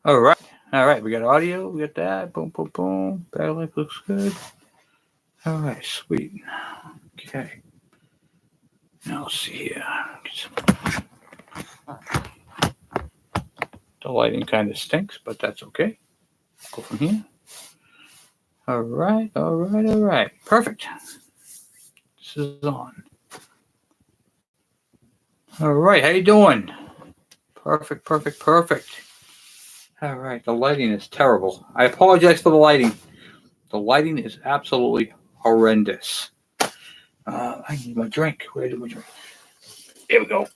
All right. All right. We got audio. We got that. Boom, boom, boom. Battery life looks good. All right. Sweet. Okay. Now let's see here. The lighting kind of stinks, but that's okay. Go from here. All right. All right. All right. Perfect. This is on. All right. How you doing? Perfect. Perfect. Perfect. All right. The lighting is terrible. I apologize for the lighting. The lighting is absolutely horrendous. I need my drink. Where did my drink? Here we go.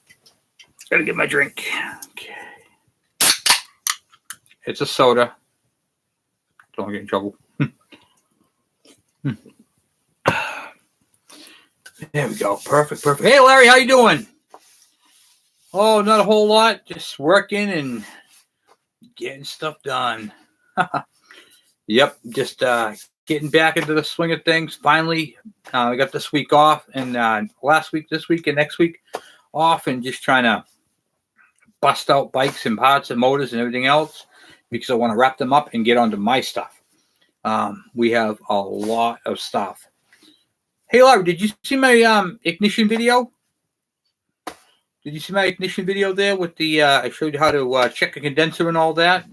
Gotta get my drink. Okay. It's a soda. Don't get in trouble. There we go. Perfect. Perfect. Hey, Larry, how you doing? Oh, not a whole lot. Just working and getting stuff done. Yep. Just getting back into the swing of things. Finally, I got this week off, and last week, this week, and next week off, and just trying to bust out bikes and parts and motors and everything else because I want to wrap them up and get onto my stuff. We have a lot of stuff. Hey, Larry, did you see my ignition video? Did you see my ignition video there with the, I showed you how to check a condenser and all that?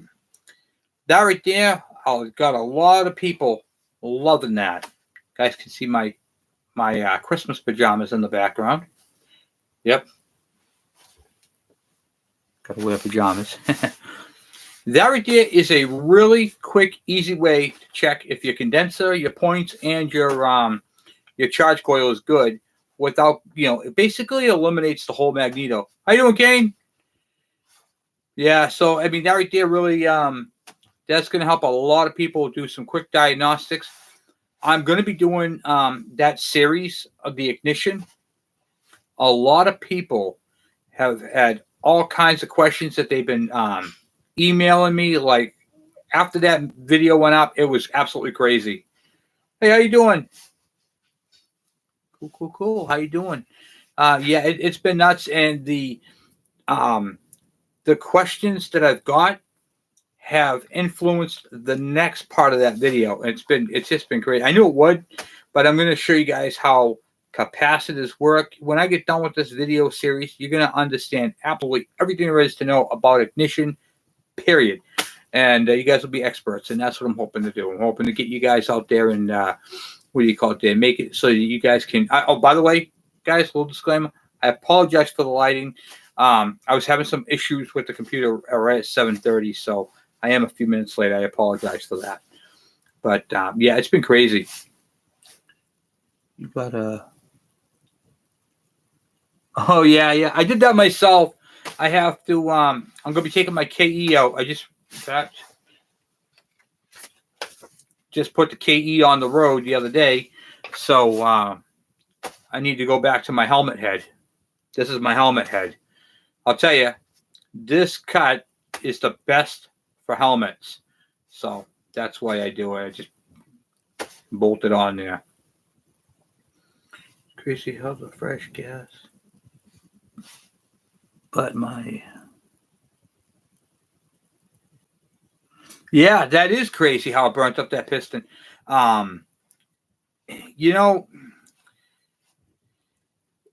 That right there, I got a lot of people loving that. You guys can see my Christmas pajamas in the background. Yep. Got to wear pajamas. That right there is a really quick, easy way to check if your condenser, your points, and your charge coil is good without, it basically eliminates the whole magneto. How you doing, Kane? Yeah, so, I mean, that right there really, that's going to help a lot of people do some quick diagnostics. I'm going to be doing that series of the ignition. A lot of people have had all kinds of questions that they've been emailing me. Like, after that video went up, it was absolutely crazy. Hey, how you doing? Cool. How you doing? Yeah, it's been nuts, and the questions that I've got have influenced the next part of that video. It's just been great. I knew it would, but I'm going to show you guys how capacitors work. When I get done with this video series, you're going to understand absolutely everything there is to know about ignition, period. And you guys will be experts, and that's what I'm hoping to do. I'm hoping to get you guys out there and make it so that you guys can. Oh, by the way, guys, little disclaimer: I apologize for the lighting. I was having some issues with the computer right at 7:30, so I am a few minutes late. I apologize for that. But yeah, it's been crazy. You got a. Oh yeah. I did that myself. I have to. I'm gonna be taking my KE out. I just, in fact, just put the KE on the road the other day, so I need to go back to my helmet head. This is my helmet head. I'll tell you, this cut is the best for helmets, so that's why I do it. I just bolt it on there. Crazy how the fresh gas, but yeah, that is crazy how it burnt up that piston.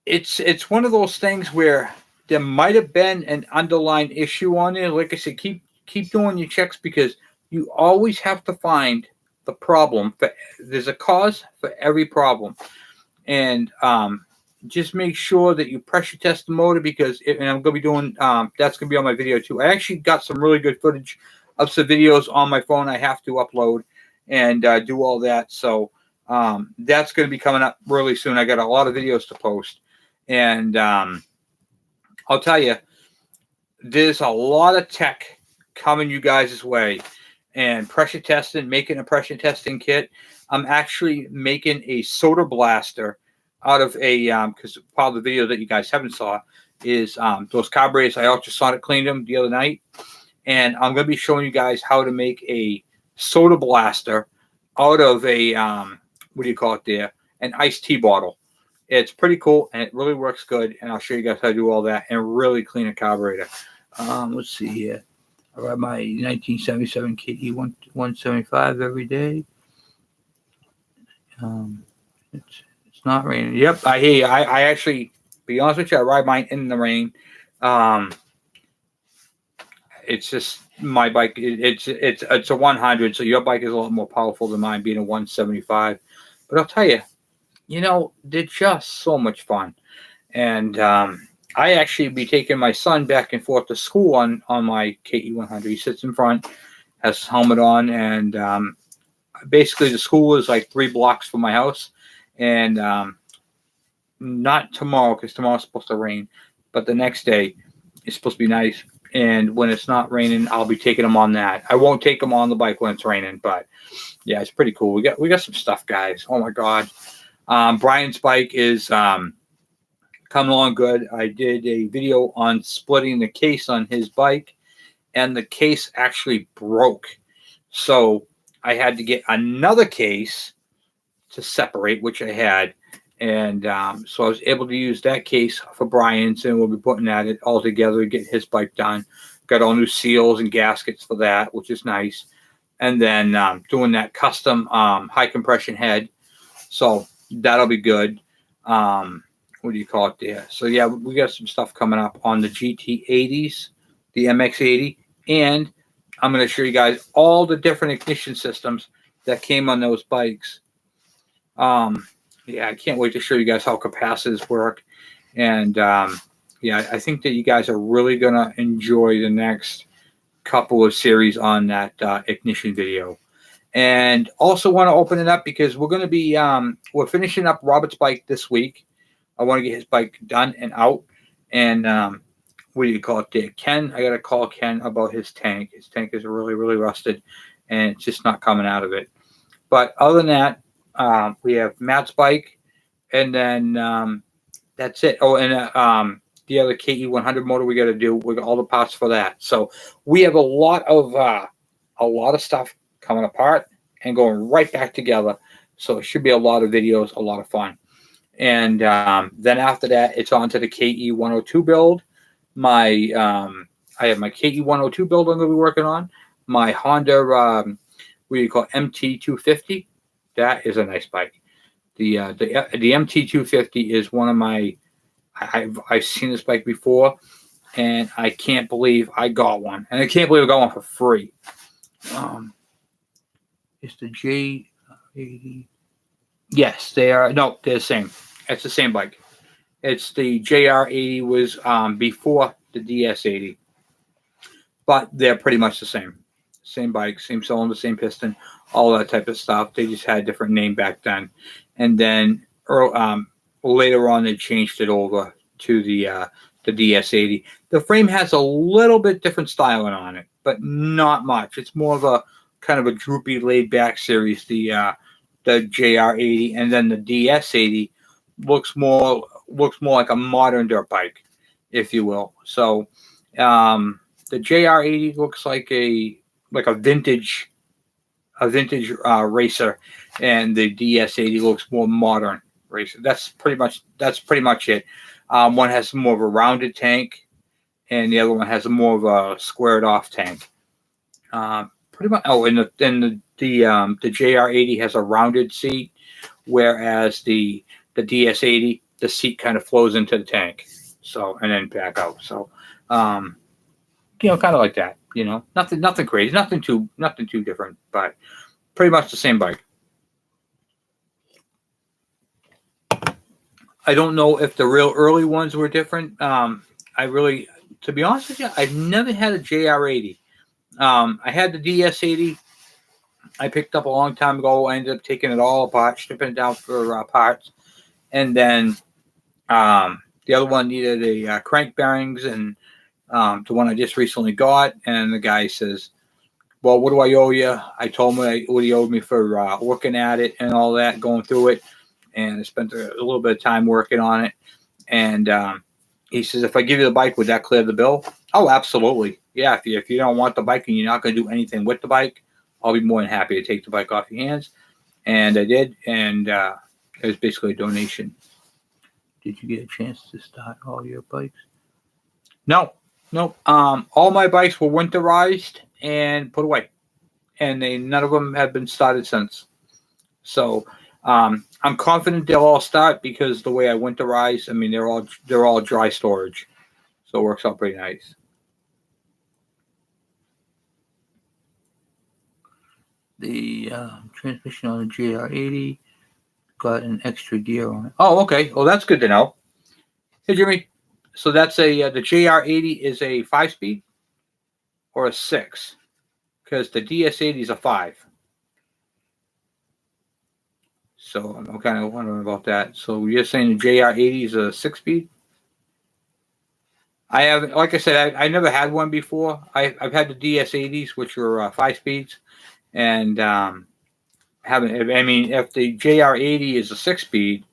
It's one of those things where there might have been an underlying issue on there. Like I said, keep doing your checks because you always have to find the problem. There's a cause for every problem, and just make sure that you pressure test the motor because, and I'm going to be doing that's going to be on my video too. I actually got some really good footage of some videos on my phone I have to upload and do all that. So that's going to be coming up really soon. I got a lot of videos to post, and I'll tell you, there's a lot of tech coming you guys' way, and pressure testing, making a pressure testing kit. I'm actually making a soda blaster out of a because part of the video that you guys haven't saw is those carburetors. I ultrasonic cleaned them the other night, and I'm going to be showing you guys how to make a soda blaster out of a what do you call it there? An iced tea bottle. It's pretty cool, and it really works good, and I'll show you guys how to do all that and really clean a carburetor. Let's see here. I ride my 1977 KE 175 every day. It's not raining. Yep, I hear you. I actually, be honest with you, I ride mine in the rain. It's just my bike. It's a 100, so your bike is a lot more powerful than mine, being a 175. But I'll tell you, they're just so much fun. And I actually be taking my son back and forth to school on my KE 100. He sits in front, has his helmet on, and basically the school is like 3 blocks from my house. And not tomorrow, because tomorrow's supposed to rain, but the next day it's supposed to be nice. And when it's not raining, I'll be taking him on that. I won't take him on the bike when it's raining, but yeah, it's pretty cool. We got some stuff, guys. Oh my God. Brian's bike is coming along good. I did a video on splitting the case on his bike, and the case actually broke. So I had to get another case to separate, which I had. And so I was able to use that case for Brian's, and we'll be putting that all together, getting his bike done. Got all new seals and gaskets for that, which is nice. And then doing that custom high compression head. So that'll be good. What do you call it there? So yeah, we got some stuff coming up on the GT80s, the MX80, and I'm going to show you guys all the different ignition systems that came on those bikes. Yeah, I can't wait to show you guys how capacitors work. And yeah, I think that you guys are really going to enjoy the next couple of series on that ignition video. And also want to open it up because we're going to be, we're finishing up Robert's bike this week. I want to get his bike done and out. And what do you call it there? Ken, I got to call Ken about his tank. His tank is really, really rusted, and it's just not coming out of it. But other than that, we have Matt's bike, and then that's it. Oh, and the other KE 100 motor we got to do. We got all the parts for that. So we have a lot of stuff coming apart and going right back together. So it should be a lot of videos, a lot of fun. And then after that, it's on to the KE 102 build. I have my KE 102 build I'm going to be working on. My Honda, what do you call it, MT250. That is a nice bike. The MT250 is one of my. I've seen this bike before, and I can't believe I got one, and I can't believe I got one for free. It's the J80. Yes, they are. No, they're the same. It's the same bike. It's the JR80 was before the DS80, but they're pretty much the same. Same bike, same cylinder, same piston, all that type of stuff. They just had a different name back then. And then later on, they changed it over to the DS80. The frame has a little bit different styling on it, but not much. It's more of a kind of a droopy, laid-back series, the JR80. And then the DS80 looks more like a modern dirt bike, if you will. So the JR80 looks like a vintage racer, and the DS80 looks more modern racer. That's pretty much it. One has more of a rounded tank, and the other one has more of a squared off tank. Pretty much. Oh, and the JR80 has a rounded seat, whereas the DS80, the seat kind of flows into the tank, so, and then back out. So, kind of like that. Nothing crazy, nothing too different, but pretty much the same bike. I don't know if the real early ones were different. To be honest with you, I've never had a JR80. I had the DS80. I picked up a long time ago. I ended up taking it all apart, stripping it down for parts, and then the other one needed a crank bearings, and the one I just recently got. And the guy says, "Well, what do I owe you?" I told him what he owed me for looking at it and all that, going through it. And I spent a little bit of time working on it. And he says, "If I give you the bike, would that clear the bill?" Oh, absolutely. Yeah, if you don't want the bike and you're not going to do anything with the bike, I'll be more than happy to take the bike off your hands. And I did. And it was basically a donation. Did you get a chance to start all your bikes? No. Nope. All my bikes were winterized and put away, and none of them have been started since. So I'm confident they'll all start because the way I winterize, I mean they're all dry storage, so it works out pretty nice. The transmission on the JR80 got an extra gear on it. Oh, okay. Well, that's good to know. Hey, Jimmy. So that's the JR80 is a 5-speed or a 6, because the DS80 is a 5. So I'm kind of wondering about that. So you're saying the JR80 is a 6-speed? I have, like I said, I never had one before. I've had the DS80s, which were 5 speeds, and haven't. I mean, if the JR80 is a 6-speed,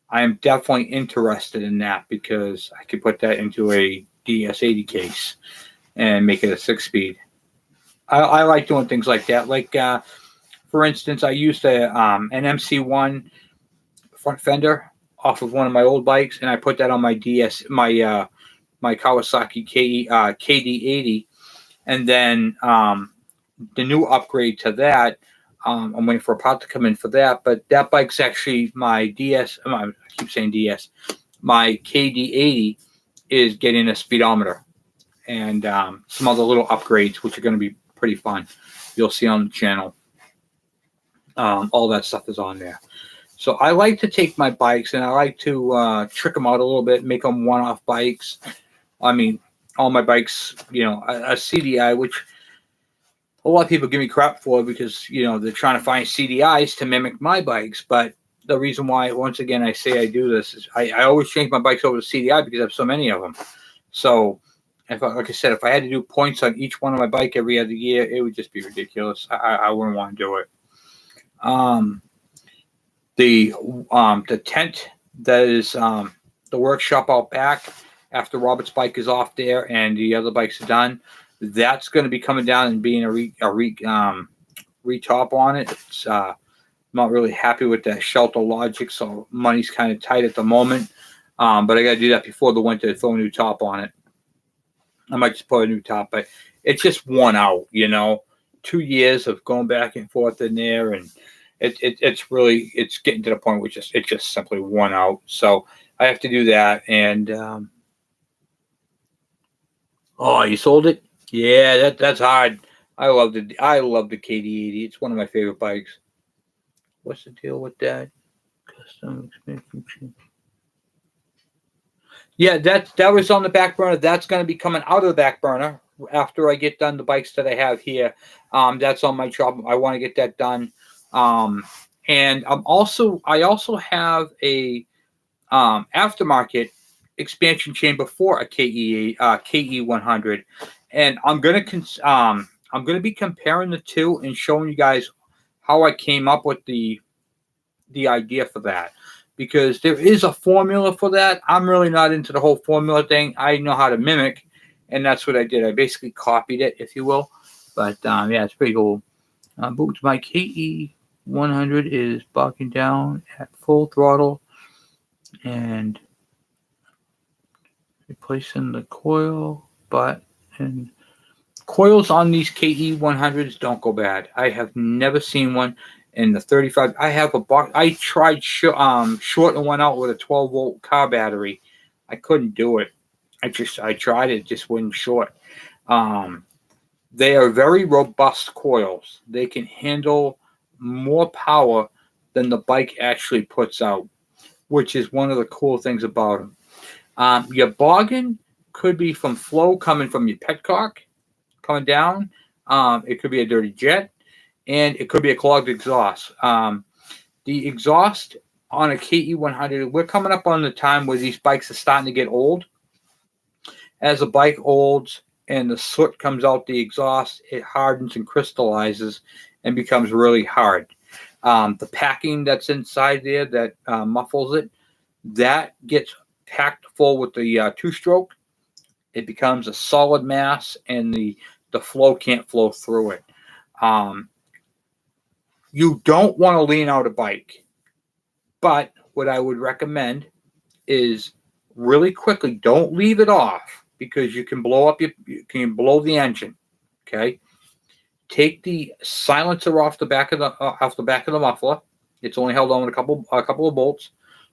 I am definitely interested in that because I could put that into a DS80 case and make it a 6-speed. I like doing things like that. Like, for instance, I used an MC1 front fender off of one of my old bikes, and I put that on my my Kawasaki KD80, and then the new upgrade to that. I'm waiting for a part to come in for that, but that bike's actually my DS. I keep saying DS. My KD80 is getting a speedometer and some other little upgrades, which are going to be pretty fun. You'll see on the channel. All that stuff is on there. So I like to take my bikes and I like to trick them out a little bit, make them one-off bikes. I mean, all my bikes, a CDI, which a lot of people give me crap for because, they're trying to find CDIs to mimic my bikes. But the reason why, once again, I say I do this is I always change my bikes over to CDI because I have so many of them. So, like I said, if I had to do points on each one of my bike every other year, it would just be ridiculous. I wouldn't want to do it. The tent that is the workshop out back after Robert's bike is off there and the other bikes are done, that's going to be coming down and being a retop on it. It's not really happy with that shelter logic, so money's kind of tight at the moment. But I got to do that before the winter to throw a new top on it. I might just put a new top, but it's just worn out, 2 years of going back and forth in there, and it's getting to the point where it's just simply worn out. So I have to do that. And you sold it? Yeah, that's hard. I love the KD80. It's one of my favorite bikes. What's the deal with that? Custom expansion. Yeah, that was on the back burner. That's going to be coming out of the back burner after I get done the bikes that I have here. That's on my job. I want to get that done. And I also have a aftermarket expansion chamber for a KE 100, and I'm gonna be comparing the two and showing you guys how I came up with the idea for that, because there is a formula for that. I'm really not into the whole formula thing. I know how to mimic, and that's what I did. I basically copied it, if you will. But yeah, it's pretty cool. Boots, my KE 100 is barking down at full throttle and replacing the coil, and coils on these KE 100s don't go bad. I have never seen one in the 35. I have a box. I tried shorting one out with a 12-volt car battery. I couldn't do it. I tried it, just wouldn't short. They are very robust coils. They can handle more power than the bike actually puts out, which is one of the cool things about them. Your boggin could be from flow coming from your petcock coming down. It could be a dirty jet, and it could be a clogged exhaust. The exhaust on a KE 100, we're coming up on the time where these bikes are starting to get old. As a bike olds and the soot comes out the exhaust, it hardens and crystallizes and becomes really hard. The packing that's inside there that muffles it, that gets packed full with the two-stroke. It becomes a solid mass, and the flow can't flow through it. You don't want to lean out a bike, but what I would recommend is really quickly, don't leave it off, because you can blow the engine. Okay, take the silencer off the back of the muffler. It's only held on with a couple of bolts,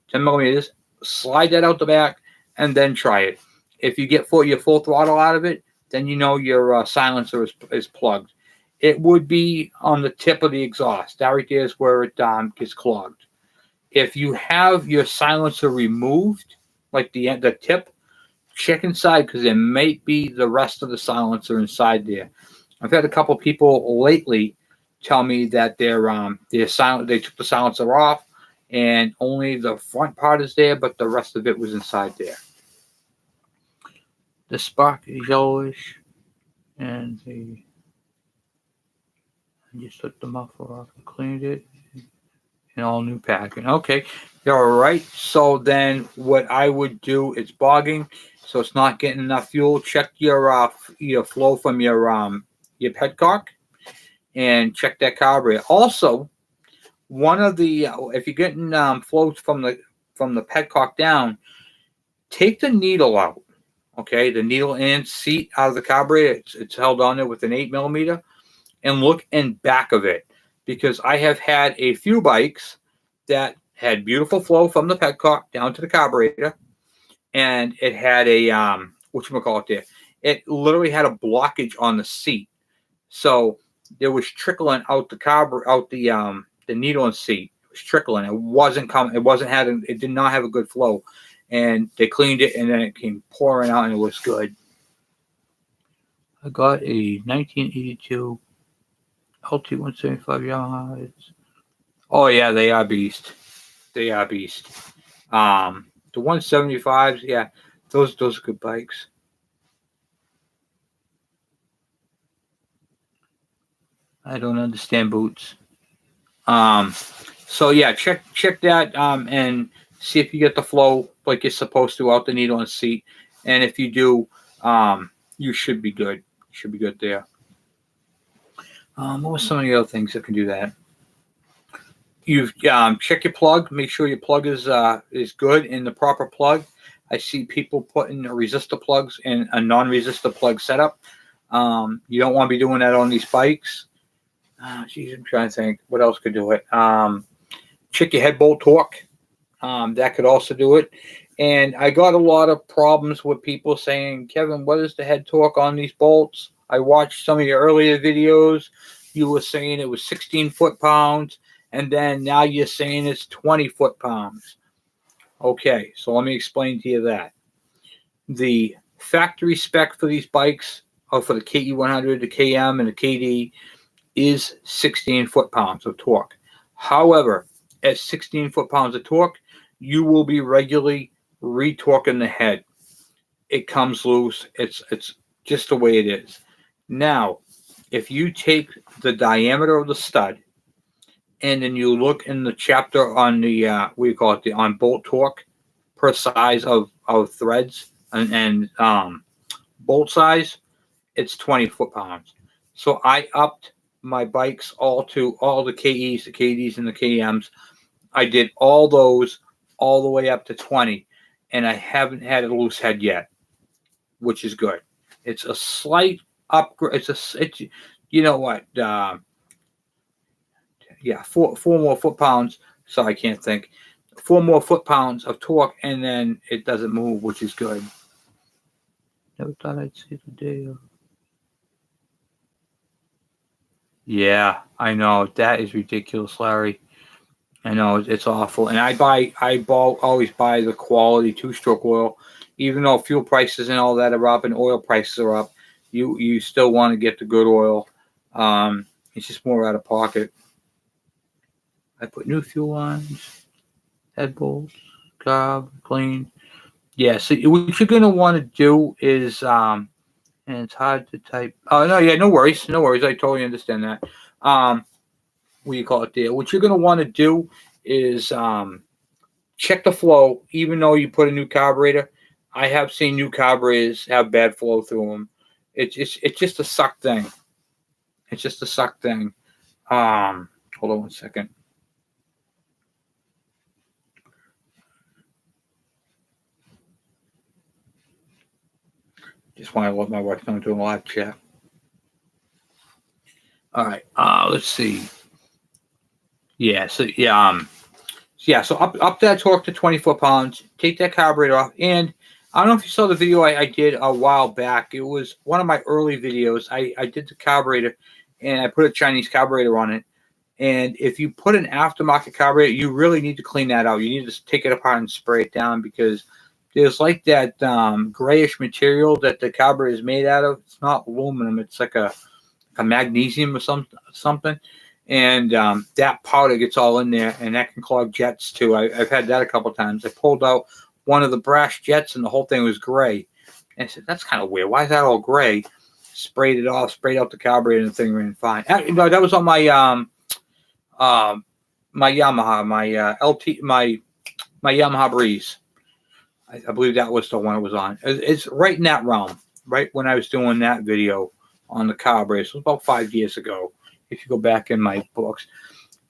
10 millimeters. Slide that out the back, and then try it. If you get your full throttle out of it, then you know your silencer is plugged. It would be on the tip of the exhaust. That right there is where it gets clogged. If you have your silencer removed, like the tip, check inside because there might be the rest of the silencer inside there. I've had a couple people lately tell me that they took the silencer off and only the front part is there, but the rest of it was inside there. The spark is yellowish, and I just took the muffler off and cleaned it. And all new packing. Okay, all right. So then, what I would do is bogging, so it's not getting enough fuel. Check your flow from your petcock, and check that carburetor. Also, one of the if you're getting flows from the petcock down, take the needle out. Okay, the needle and seat out of the carburetor. It's held on there with an 8 millimeter, and look in back of it. Because I have had a few bikes that had beautiful flow from the petcock down to the carburetor, and it had a whatchamacallit there. It literally had a blockage on the seat, so there was trickling out the needle and seat. It was trickling. It wasn't coming. It did not have a good flow, and they cleaned it, and then it came pouring out, and it was good. I got a 1982. LT175 Yamaha. Oh yeah, they are beast. They are beast. The 175s, yeah, those are good bikes. I don't understand boots. So yeah, check that and see if you get the flow like it's supposed to out the needle and seat. And if you do, you should be good. You should be good there. What were some of the other things that can do that? You check your plug. Make sure your plug is good in the proper plug. I see people putting resistor plugs in a non-resistor plug setup. You don't want to be doing that on these bikes. Geez, I'm trying to think what else could do it. Check your head bolt torque. That could also do it. And I got a lot of problems with people saying, Kevin, what is the head torque on these bolts? I watched some of your earlier videos. You were saying it was 16 foot-pounds, and then now you're saying it's 20 foot-pounds. Okay, so let me explain to you that. The factory spec for these bikes, for the KE100, the KM, and the KD, is 16 foot-pounds of torque. However, at 16 foot-pounds of torque, you will be regularly retorquing the head. It comes loose. It's just the way it is. Now, if you take the diameter of the stud and then you look in the chapter on the on bolt torque per size of threads and bolt size, it's 20 foot-pounds. So I upped my bikes all the KEs, the KDs, and the KMs. I did all those all the way up to 20, and I haven't had a loose head yet, which is good. It's a slight upgrade. It's you know what? Four more foot-pounds. So I can't think. 4 more foot-pounds of torque, and then it doesn't move, which is good. Never thought I'd see the day of. Yeah, I know. That is ridiculous, Larry. I know it's awful. And I always buy the quality 2-stroke oil, even though fuel prices and all that are up and oil prices are up. You still want to get the good oil. It's just more out of pocket. I put new fuel lines, head bolts, carb, clean. Yeah, so what you're going to want to do is, and it's hard to type. Oh, no, yeah, no worries. No worries. I totally understand that. What do you call it there? What you're going to want to do is check the flow, even though you put a new carburetor. I have seen new carburetors have bad flow through them. It's just a suck thing. It's just a suck thing. Hold on 1 second. Just want to let my wife know I'm doing a live chat. All right. Let's see. Yeah. So So up that torque to 24 pounds. Take that carburetor off, and I don't know if you saw the video I did a while back. It was one of my early videos. I did the carburetor, and I put a Chinese carburetor on it. And if you put an aftermarket carburetor, you really need to clean that out. You need to take it apart and spray it down, because there's like that grayish material that the carburetor is made out of. It's not aluminum. It's like a magnesium or something. And that powder gets all in there, and that can clog jets too. I've had that a couple of times. I pulled out one of the brass jets, and the whole thing was gray. And I said, that's kind of weird. Why is that all gray? Sprayed it off, sprayed out the carburetor, and the thing ran fine. No, that was on my my Yamaha, my LT, my Yamaha Breeze. I believe that was the one it was on. It's right in that realm, right when I was doing that video on the carburetor. So it was about 5 years ago. If you go back in my books,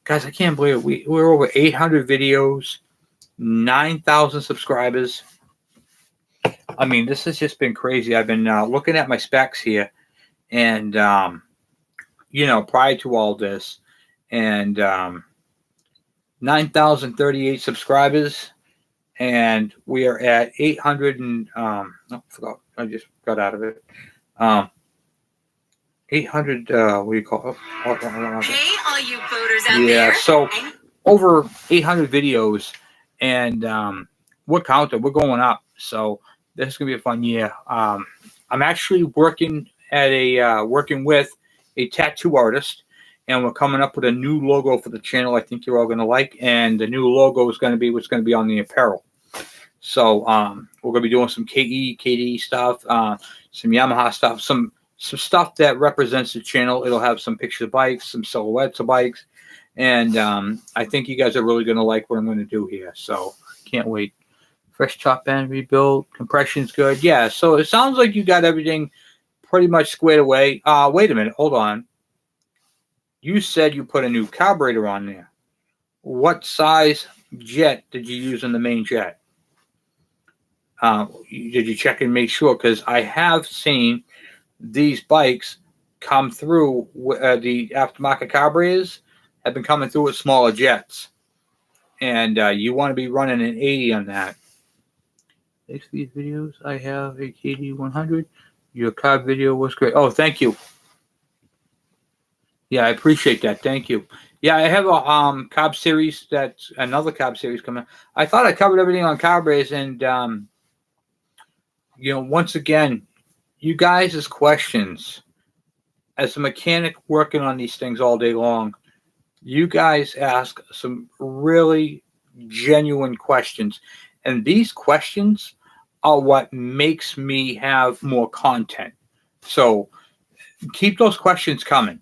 guys, I can't believe it. We're over 800 videos, 9,000 subscribers. I mean, this has just been crazy. I've been looking at my specs here, and prior to all this, and 9,038 subscribers, and we are at 800 and forgot. I just got out of it. 800. What do you call it? Hey, all you voters out there! Yeah, so over 800 videos, and we're counting. We're going up. So this is gonna be a fun year. I'm actually working with a tattoo artist, and we're coming up with a new logo for the channel. I think you're all gonna like, and the new logo is gonna be what's gonna be on the apparel. So we're gonna be doing some KD stuff, some Yamaha stuff, some stuff that represents the channel. It'll have some pictures of bikes, some silhouettes of bikes, and I think you guys are really going to like what I'm going to do here. So can't wait. Fresh top end rebuild, compression's good. Yeah, so it sounds like you got everything pretty much squared away. Wait a minute, hold on. You said you put a new carburetor on there. What size jet did you use in the main jet? Did you check and make sure? Because I have seen these bikes come through, the aftermarket carburetors have been coming through with smaller jets, and you want to be running an 80 on that. Thanks for these videos. I have a KD100. Your carb video was great. Oh, thank you. Yeah, I appreciate that. Thank you. Yeah, I have a carb series. That's another carb series coming. I thought I covered everything on carburetors, and once again, you guys' questions, as a mechanic working on these things all day long, you guys ask some really genuine questions. And these questions are what makes me have more content. So keep those questions coming.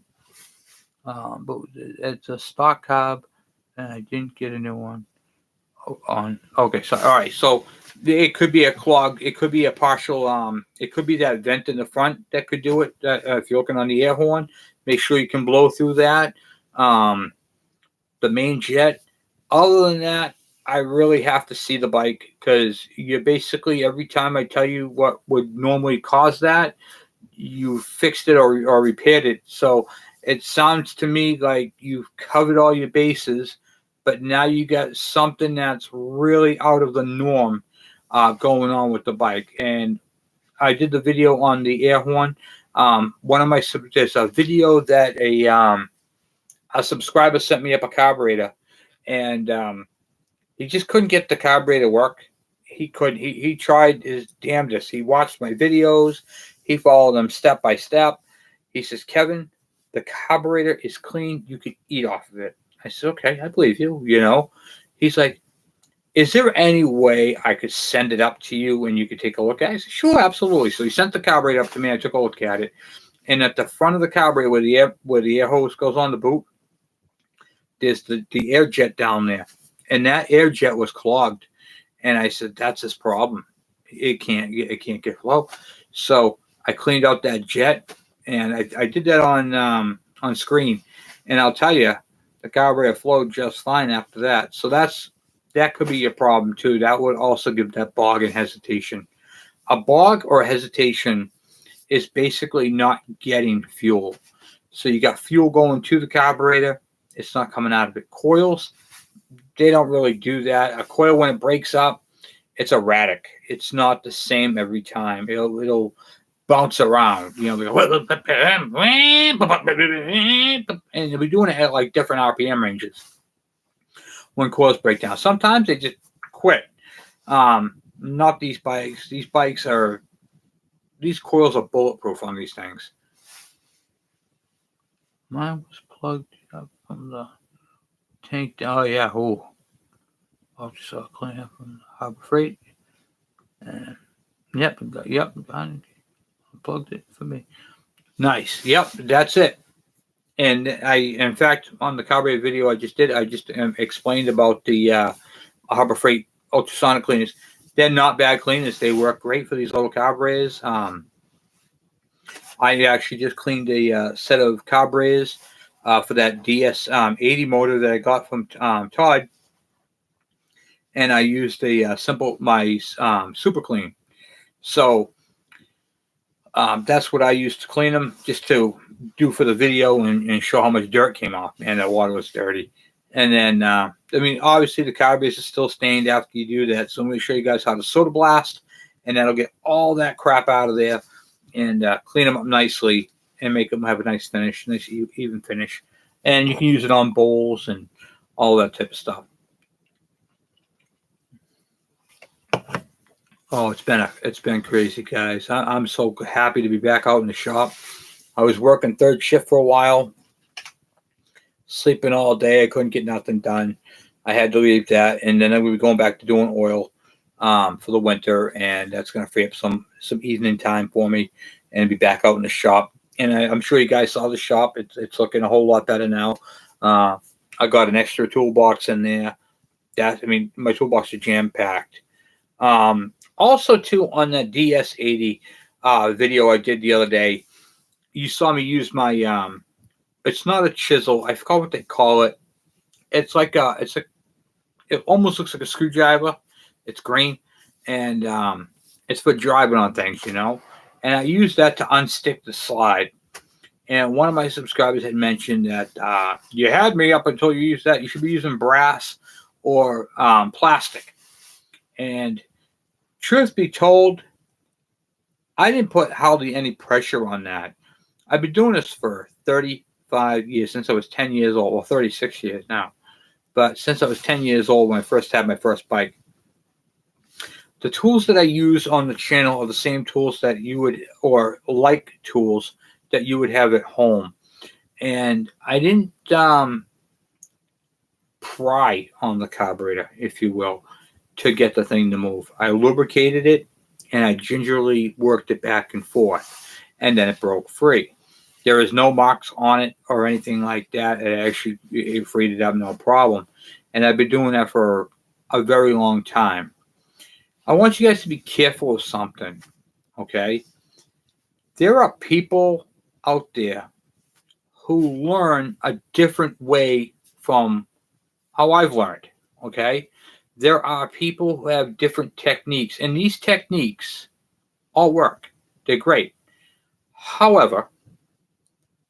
But it's a stock carb, and I didn't get a new one on. Okay, so all right, so it could be a clog. It could be a partial. It could be that vent in the front that could do it. If you're looking on the air horn, make sure you can blow through that. The main jet. Other than that, I really have to see the bike, because you basically, every time I tell you what would normally cause that, you fixed it or repaired it. So it sounds to me like you've covered all your bases, but now you got something that's really out of the norm going on with the bike. And I did the video on the air horn. There's a video that a subscriber sent me up a carburetor, and he just couldn't get the carburetor to work. He couldn't. He tried his damnedest. He watched my videos. He followed them step by step. He says, Kevin, the carburetor is clean. You could eat off of it. I said, okay, I believe you. He's like, is there any way I could send it up to you and you could take a look at it? I said, sure, absolutely. So he sent the carburetor up to me. I took a look at it. And at the front of the carburetor, where the air hose goes on the boot, there's the air jet down there. And that air jet was clogged. And I said, that's his problem. It can't get flow. So I cleaned out that jet, and I did that on screen. And I'll tell you, the carburetor flowed just fine after that. So that could be your problem too. That would also give that bog and hesitation. A bog or a hesitation is basically not getting fuel. So you got fuel going to the carburetor. It's not coming out of it. Coils, they don't really do that. A coil, when it breaks up, it's erratic. It's not the same every time. It'll bounce around. You know, and they'll be doing it at like different RPM ranges when coils break down. Sometimes they just quit. Not these bikes. These coils are bulletproof on these things. Mine was plugged up from the tank. Oh yeah, I'll just clean up from Harbor Freight. And yep, I plugged it for me. Nice. Yep, that's it. And in fact, on the carburetor video I just explained about the Harbor Freight ultrasonic cleaners. They're not bad cleaners. They work great for these little carburetors. I actually just cleaned a set of carburetors for that DS80 motor that I got from Todd, and I used my Super Clean. So that's what I used to clean them, just to do for the video and show how much dirt came off. And the water was dirty. And then, I mean, obviously the carburetors are still stained after you do that. So I'm going to show you guys how to soda blast, and that'll get all that crap out of there and clean them up nicely and make them have a nice finish, nice even finish. And you can use it on bowls and all that type of stuff. Oh, it's been crazy, guys. I'm so happy to be back out in the shop. I was working third shift for a while, sleeping all day. I couldn't get nothing done. I had to leave that, and then we were going back to doing oil for the winter, and that's going to free up some evening time for me and be back out in the shop. And I'm sure you guys saw the shop. It's looking a whole lot better now. I got an extra toolbox in there. My toolbox is jam packed. Also, too, on that DS80 video I did the other day, you saw me use my it's not a chisel. I forgot what they call it. It's like it almost looks like a screwdriver. It's green, and it's for driving on things, you know. And I used that to unstick the slide. And one of my subscribers had mentioned that you had me up until you used that. You should be using brass or plastic. And truth be told, I didn't put hardly any pressure on that. I've been doing this for 35 years, since I was 10 years old, or 36 years now. But since I was 10 years old when I first had my first bike. The tools that I use on the channel are the same tools that you would, or like tools that you would have at home. And I didn't pry on the carburetor, if you will, to get the thing to move. I lubricated it, and I gingerly worked it back and forth, and then it broke free. There is no marks on it or anything like that. It freed it up, no problem. And I've been doing that for a very long time. I want you guys to be careful of something, okay? There are people out there who learn a different way from how I've learned, okay? There are people who have different techniques, and these techniques all work. They're great. However,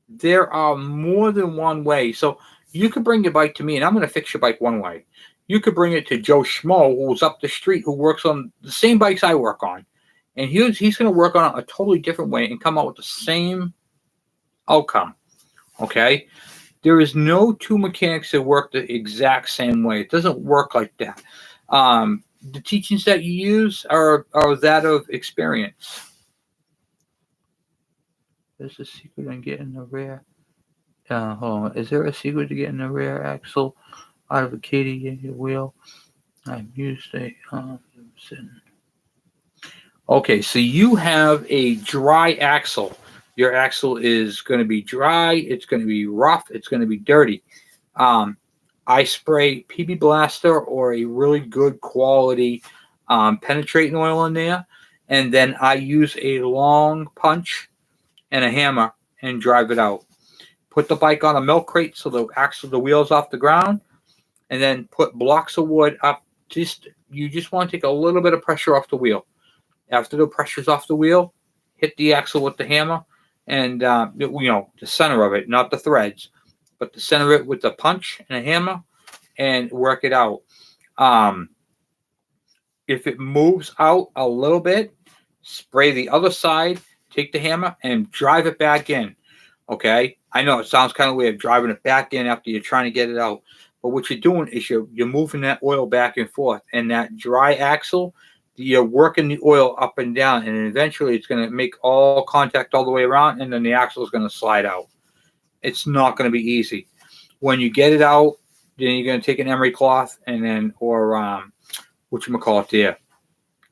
there are more than one way. So you could bring your bike to me, and I'm going to fix your bike one way. You could bring it to Joe Schmo, who's up the street, who works on the same bikes I work on. And he's going to work on it a totally different way and come out with the same outcome. Okay? There is no two mechanics that work the exact same way. It doesn't work like that. The teachings that you use are that of experience. There's a secret in getting the rear. Hold on. Is there a secret to getting the rear axle out of a Katie wheel? I've used a okay, so you have a dry axle. Your axle is going to be dry. It's going to be rough. It's going to be dirty. I spray PB Blaster or a really good quality penetrating oil in there, and then I use a long punch and a hammer and drive it out. Put the bike on a milk crate so the wheel's off the ground, and then put blocks of wood up. You just want to take a little bit of pressure off the wheel. After the pressure's off the wheel, hit the axle with the hammer, and the center of it, not the threads, but the center of it with the punch and a hammer, and work it out. If it moves out a little bit, spray the other side, take the hammer, and drive it back in. Okay? I know it sounds kind of weird driving it back in after you're trying to get it out. But what you're doing is you're moving that oil back and forth. And that dry axle, you're working the oil up and down. And eventually it's going to make all contact all the way around. And then the axle is going to slide out. It's not going to be easy. When you get it out, then you're going to take an emery cloth and then, or whatchamacallit there.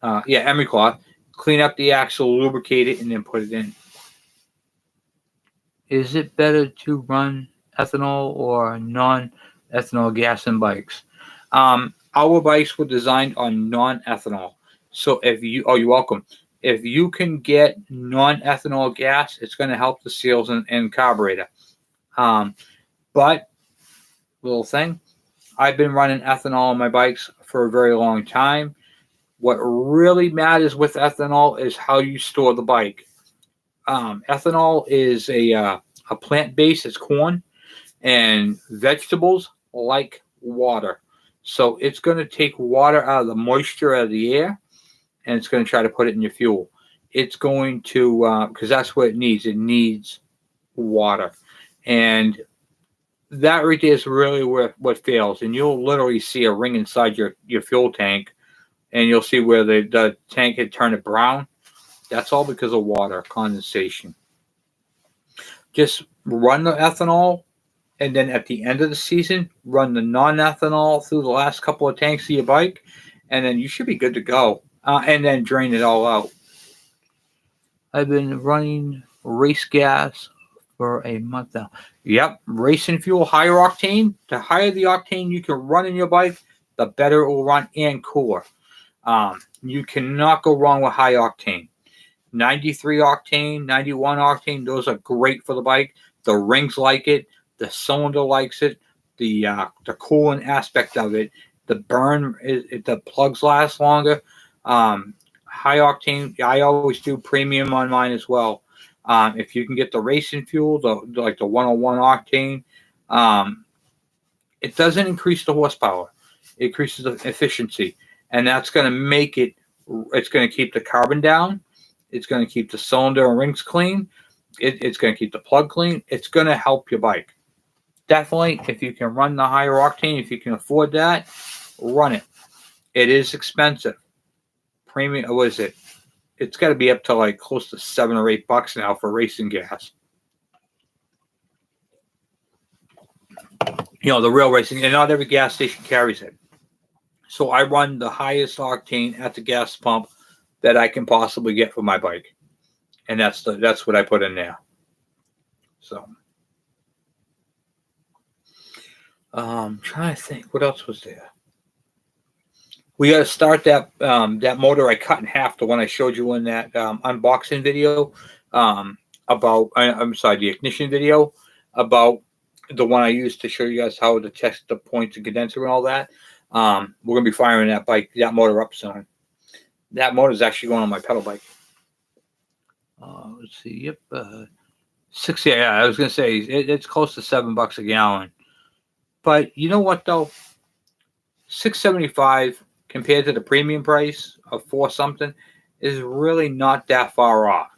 Emery cloth. Clean up the axle, lubricate it, and then put it in. Is it better to run ethanol or non-ethanol gas in bikes? Our bikes were designed on non-ethanol. So you're welcome. If you can get non-ethanol gas, it's going to help the seals and carburetor. But little thing, I've been running ethanol on my bikes for a very long time. What really matters with ethanol is how you store the bike. Ethanol is a plant base. It's corn, and vegetables like water. So it's going to take water out of the moisture out of the air, and it's going to try to put it in your fuel. It's going to, because that's what it needs. It needs water. And that right there is really what fails. And you'll literally see a ring inside your fuel tank, and you'll see where the tank had turned brown. That's all because of water condensation. Just run the ethanol, and then at the end of the season, run the non-ethanol through the last couple of tanks of your bike, and then you should be good to go. And then drain it all out. I've been running race gas for a month now. Yep, racing fuel, higher octane. The higher the octane you can run in your bike, the better it will run and cooler. You cannot go wrong with high octane. 93 octane, 91 octane, those are great for the bike. The rings like it, the cylinder likes it, the cooling aspect of it, the burn, the plugs last longer. High octane, I always do premium on mine as well. If you can get the racing fuel, like the 101 octane, it doesn't increase the horsepower. It increases the efficiency. And that's going to make it's going to keep the carbon down. It's going to keep the cylinder and rings clean. It's going to keep the plug clean. It's going to help your bike. Definitely, if you can run the higher octane, if you can afford that, run it. It is expensive. Premium, what is it? It's got to be up to like close to $7 or $8 now for racing gas. The real racing, and not every gas station carries it. So I run the highest octane at the gas pump that I can possibly get for my bike, and that's what I put in there. So, trying to think, what else was there? We got to start that motor I cut in half, the one I showed you in that unboxing video the ignition video about the one I used to show you guys how to test the points and condenser and all that. We're going to be firing that motor up soon. That motor is actually going on my pedal bike. Let's see. Yep. I was going to say it's close to $7 a gallon. But you know what though? $6.75 compared to the premium price of $4 something is really not that far off.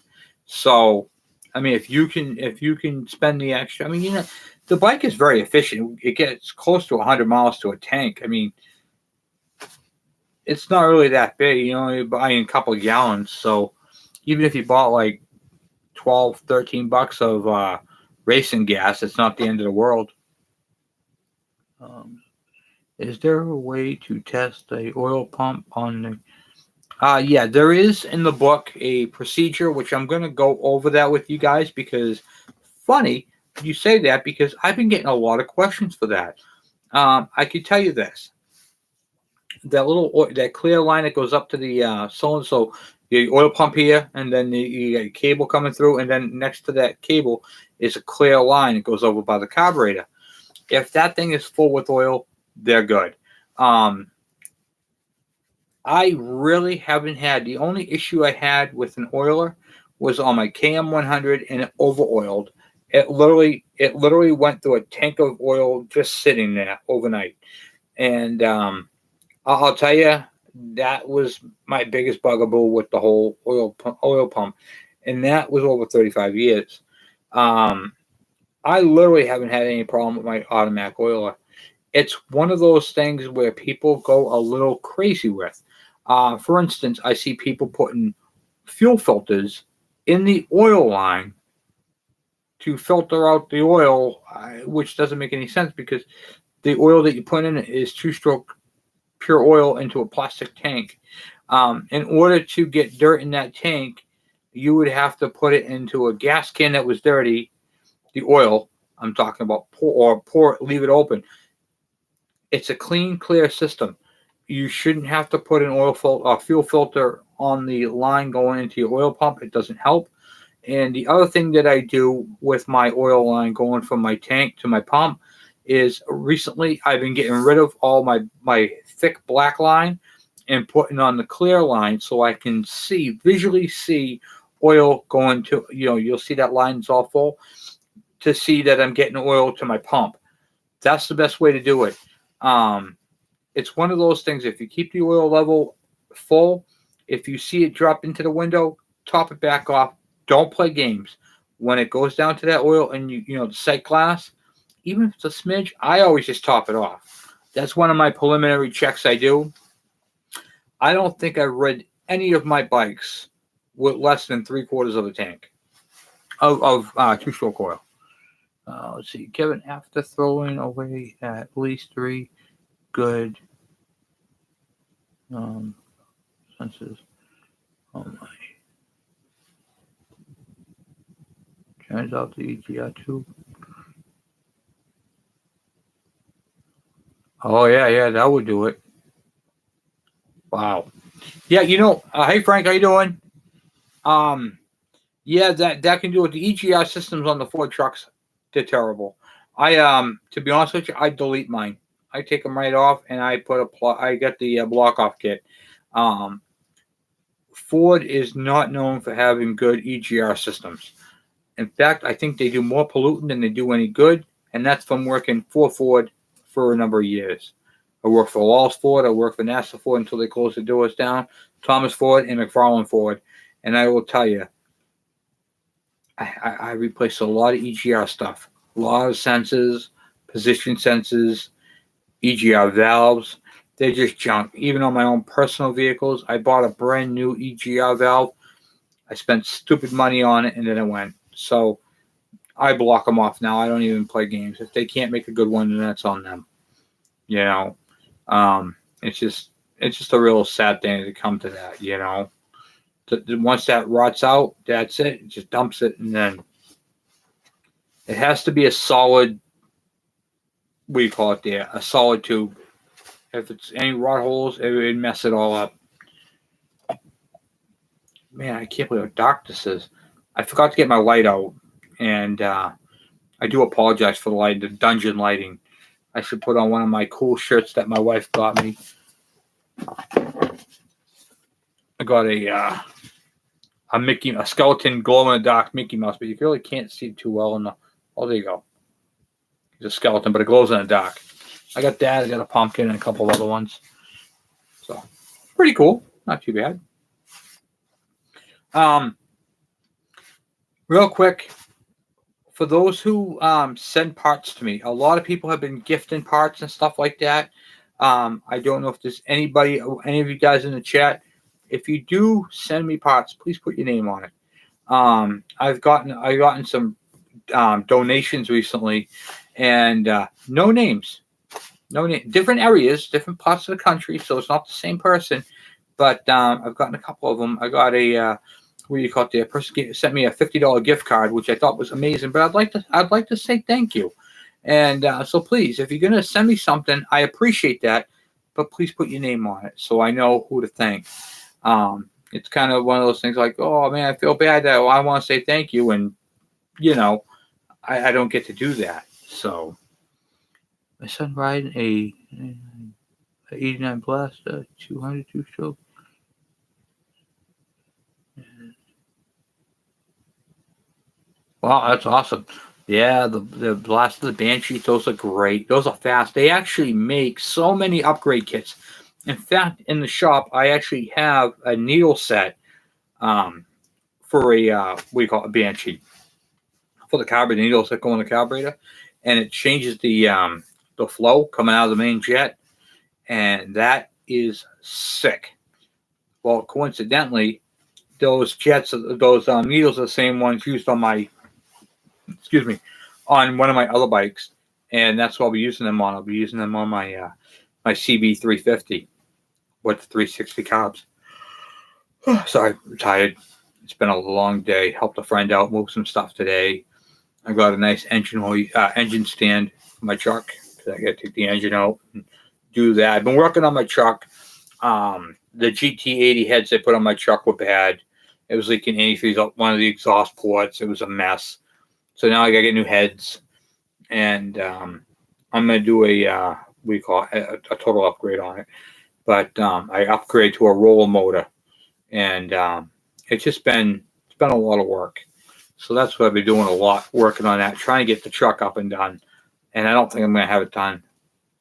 So, I mean, if you can spend the extra, I mean, the bike is very efficient. It gets close to 100 miles to a tank. I mean, it's not really that big. You're buying a couple of gallons. So even if you bought like $12, $13 of racing gas, it's not the end of the world. Is there a way to test a oil pump on the... yeah, there is in the book a procedure, which I'm going to go over that with you guys because funny you say that because I've been getting a lot of questions for that. I can tell you this. That clear line that goes up to the cylinder, so the oil pump here, and then you got a cable coming through, and then next to that cable is a clear line that goes over by the carburetor. If that thing is full with oil, they're good. I I really haven't had. The only issue I had with an oiler was on my KM100, and it over oiled. It literally went through a tank of oil just sitting there overnight. And I'll tell you, that was my biggest bugaboo with the whole oil pump, and that was over 35 years. Um, I literally haven't had any problem with my automatic oiler. It's one of those things where people go a little crazy with. For instance, I see people putting fuel filters in the oil line to filter out the oil, which doesn't make any sense because the oil that you put in it is two-stroke pure oil into a plastic tank. In order to get dirt in that tank, you would have to put it into a gas can that was dirty, the oil I'm talking about, leave it open. It's a clean, clear system. You shouldn't have to put an fuel filter on the line going into your oil pump. It doesn't help. And the other thing that I do with my oil line going from my tank to my pump is recently I've been getting rid of all my thick black line and putting on the clear line so I can visually see oil going to, you'll see that line's all full to see that I'm getting oil to my pump. That's the best way to do it. It's one of those things. If you keep the oil level full, if you see it drop into the window, top it back off. Don't play games. When it goes down to that oil and the sight glass, even if it's a smidge, I always just top it off. That's one of my preliminary checks I do. I don't think I've rid any of my bikes with less than 3/4 of a tank of two-stroke oil. Let's see, Kevin, after throwing away at least 3 good senses. Oh my. Turns out the EGR tube. Oh yeah, that would do it. Wow. Yeah, hey Frank, how you doing? Yeah, that can do it. The EGR systems on the Ford trucks, they're terrible. To be honest with you, I delete mine. I take them right off, and I get the block off kit. Ford is not known for having good EGR systems. In fact, I think they do more pollutant than they do any good, and that's from working for Ford for a number of years. I worked for Walls Ford, I worked for NASA Ford until they closed the doors down, Thomas Ford and McFarland Ford, and I will tell you, I replaced a lot of EGR stuff, a lot of sensors, position sensors, EGR valves. They're just junk. Even on my own personal vehicles, I bought a brand new EGR valve. I spent stupid money on it, and then it went. So I block them off now. I don't even play games. If they can't make a good one, then that's on them. It's just a real sad thing to come to that. Once that rots out, that's it. It just dumps it, and then it has to be a solid. What do you call it there? A solid tube. If it's any rot holes, it would mess it all up. Man, I can't believe how dark this is. I forgot to get my light out, and I do apologize for the dungeon lighting. I should put on one of my cool shirts that my wife got me. I got a skeleton glow in the dark Mickey Mouse, but you really can't see it too well. There you go. He's a skeleton, but it glows in the dark. I got that. I got a pumpkin and a couple other ones. So pretty cool. Not too bad. Real quick, for those who send parts to me, a lot of people have been gifting parts and stuff like that. I don't know if there's any of you guys in the chat. If you do send me parts, please put your name on it. I've gotten some donations recently, and no names, different areas, different parts of the country, so it's not the same person. But I've gotten a couple of them. I got a what do you call it? The person sent me a $50 gift card, which I thought was amazing. But I'd like to say thank you. And so please, if you're gonna send me something, I appreciate that. But please put your name on it so I know who to thank. It's kind of one of those things like, oh man, I feel bad that I want to say thank you, and I don't get to do that. So my son riding a 89 Blaster, 200 two-stroke. Wow, that's awesome. Yeah, the Blaster, the Banshee, those are great. Those are fast. They actually make so many upgrade kits. In fact, in the shop, I actually have a needle set for a what do you call it, a Banshee, for the carburetor needles that go in the carburetor, and it changes the flow coming out of the main jet, and that is sick. Well, coincidentally, those needles are the same ones used on my on one of my other bikes, and that's what I'll be using them on. I'll be using them on my my CB 350 with the 360 carbs. Sorry, I'm tired. It's been a long day. Helped a friend out, move some stuff today. I got a nice engine stand for my truck because I got to take the engine out and do that. I've been working on my truck. The GT80 heads I put on my truck were bad. It was leaking antifreeze out one of the exhaust ports. It was a mess. So now I got to get new heads, and I'm gonna do a a total upgrade on it. But I upgrade to a roller motor, and it's been a lot of work. So that's what I've been doing a lot, working on that, trying to get the truck up and done. And I don't think I'm gonna have it done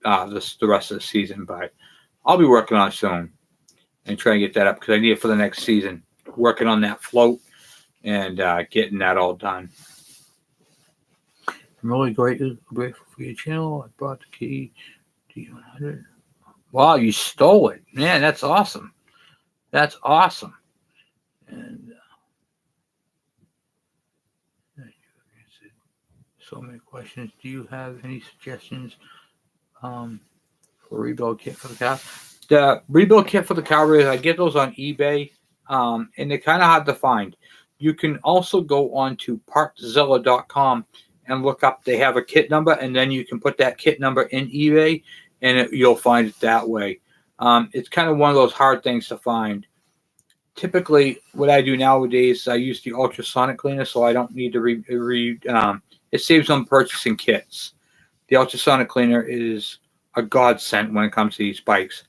the rest of the season, but I'll be working on it soon and trying to get that up because I need it for the next season. Working on that float and getting that all done. I'm really grateful for your channel. I brought the key to 100. Wow, you stole it. Man, that's awesome. That's awesome. And so many questions. Do you have any suggestions for rebuild kit for the car? The rebuild kit for the carburetor, I get those on eBay, and they're kind of hard to find. You can also go on to partzilla.com and look up. They have a kit number, and then you can put that kit number in eBay, and you'll find it that way. It's kind of one of those hard things to find. Typically, what I do nowadays, I use the ultrasonic cleaner, so I don't need to it saves on purchasing kits. The ultrasonic cleaner is a godsend when it comes to these bikes,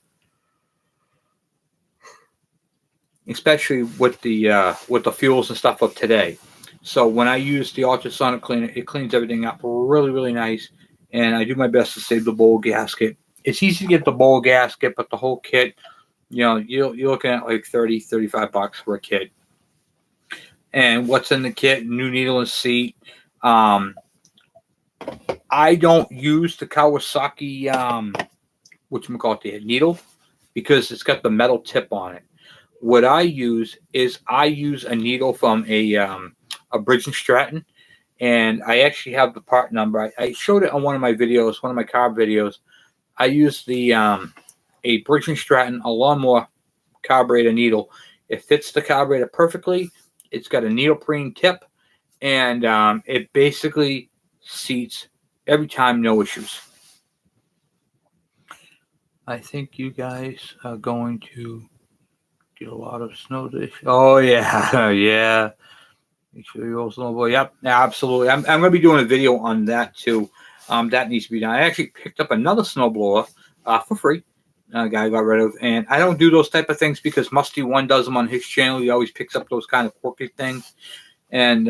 especially with the fuels and stuff of today. So when I use the ultrasonic cleaner, it cleans everything up really, really nice. And I do my best to save the bowl gasket. It's easy to get the bowl gasket, but the whole kit, you're looking at like $30, $35 for a kit. And what's in the kit? New needle and seat. I don't use the Kawasaki the needle because it's got the metal tip on it. What I use is a needle from a Briggs & Stratton, and I actually have the part number. I showed it on one of my videos, one of my car videos. I used the a Briggs & Stratton, a lawnmower carburetor needle. It fits the carburetor perfectly. It's got a neoprene tip, and it basically seats every time, no issues. I think you guys are going to get a lot of snow this. Oh yeah, yeah. Make sure you also snowboard. Yep, absolutely. I'm going to be doing a video on that too. That needs to be done. I actually picked up another snowblower for free. A guy got rid of, and I don't do those type of things because Musty One does them on his channel. He always picks up those kind of quirky things, and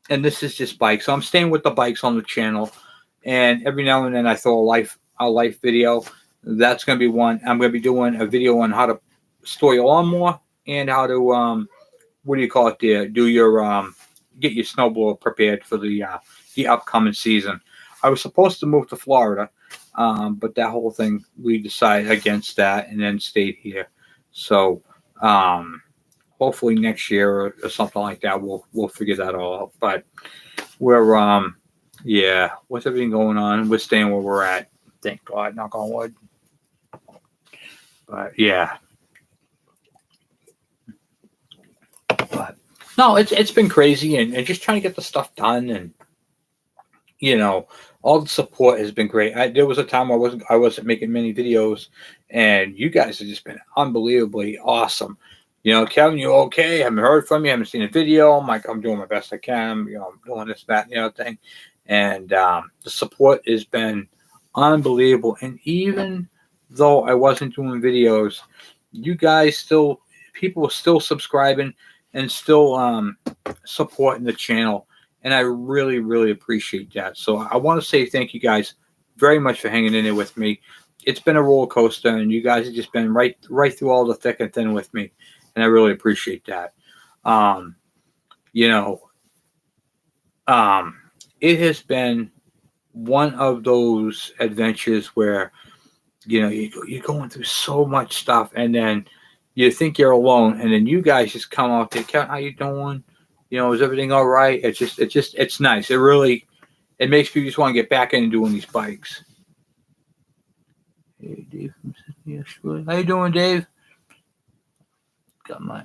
this is just bikes. So I'm staying with the bikes on the channel, and every now and then I throw a life video. That's going to be one. I'm going to be doing a video on how to store your lawnmower and how to what do you call it there? Do your get your snowblower prepared for the upcoming season. I was supposed to move to Florida, but that whole thing, we decided against that and then stayed here. So hopefully next year or something like that, we'll figure that all out. But we're yeah, with everything going on, we're staying where we're at. Thank God, knock on wood. But yeah. But no, it's been crazy and just trying to get the stuff done, and all the support has been great. There was a time I wasn't making many videos, and you guys have just been unbelievably awesome. Kevin, you okay? I haven't heard from you. I haven't seen a video. I'm like, I'm doing my best I can. I'm doing this, that, and the other thing. And the support has been unbelievable. And even though I wasn't doing videos, you guys still, people were still subscribing and still supporting the channel. And I really, really appreciate that. So I want to say thank you guys very much for hanging in there with me. It's been a roller coaster, and you guys have just been right through all the thick and thin with me. And I really appreciate that. You know, it has been one of those adventures where, you know, you're going through so much stuff, and then you think you're alone, and then you guys just come out there. Kevin, how you doing? You know, is everything all right? It's nice. It makes me just want to get back in and doing these bikes. Hey, Dave from Sydney, Australia. How you doing, Dave? Got my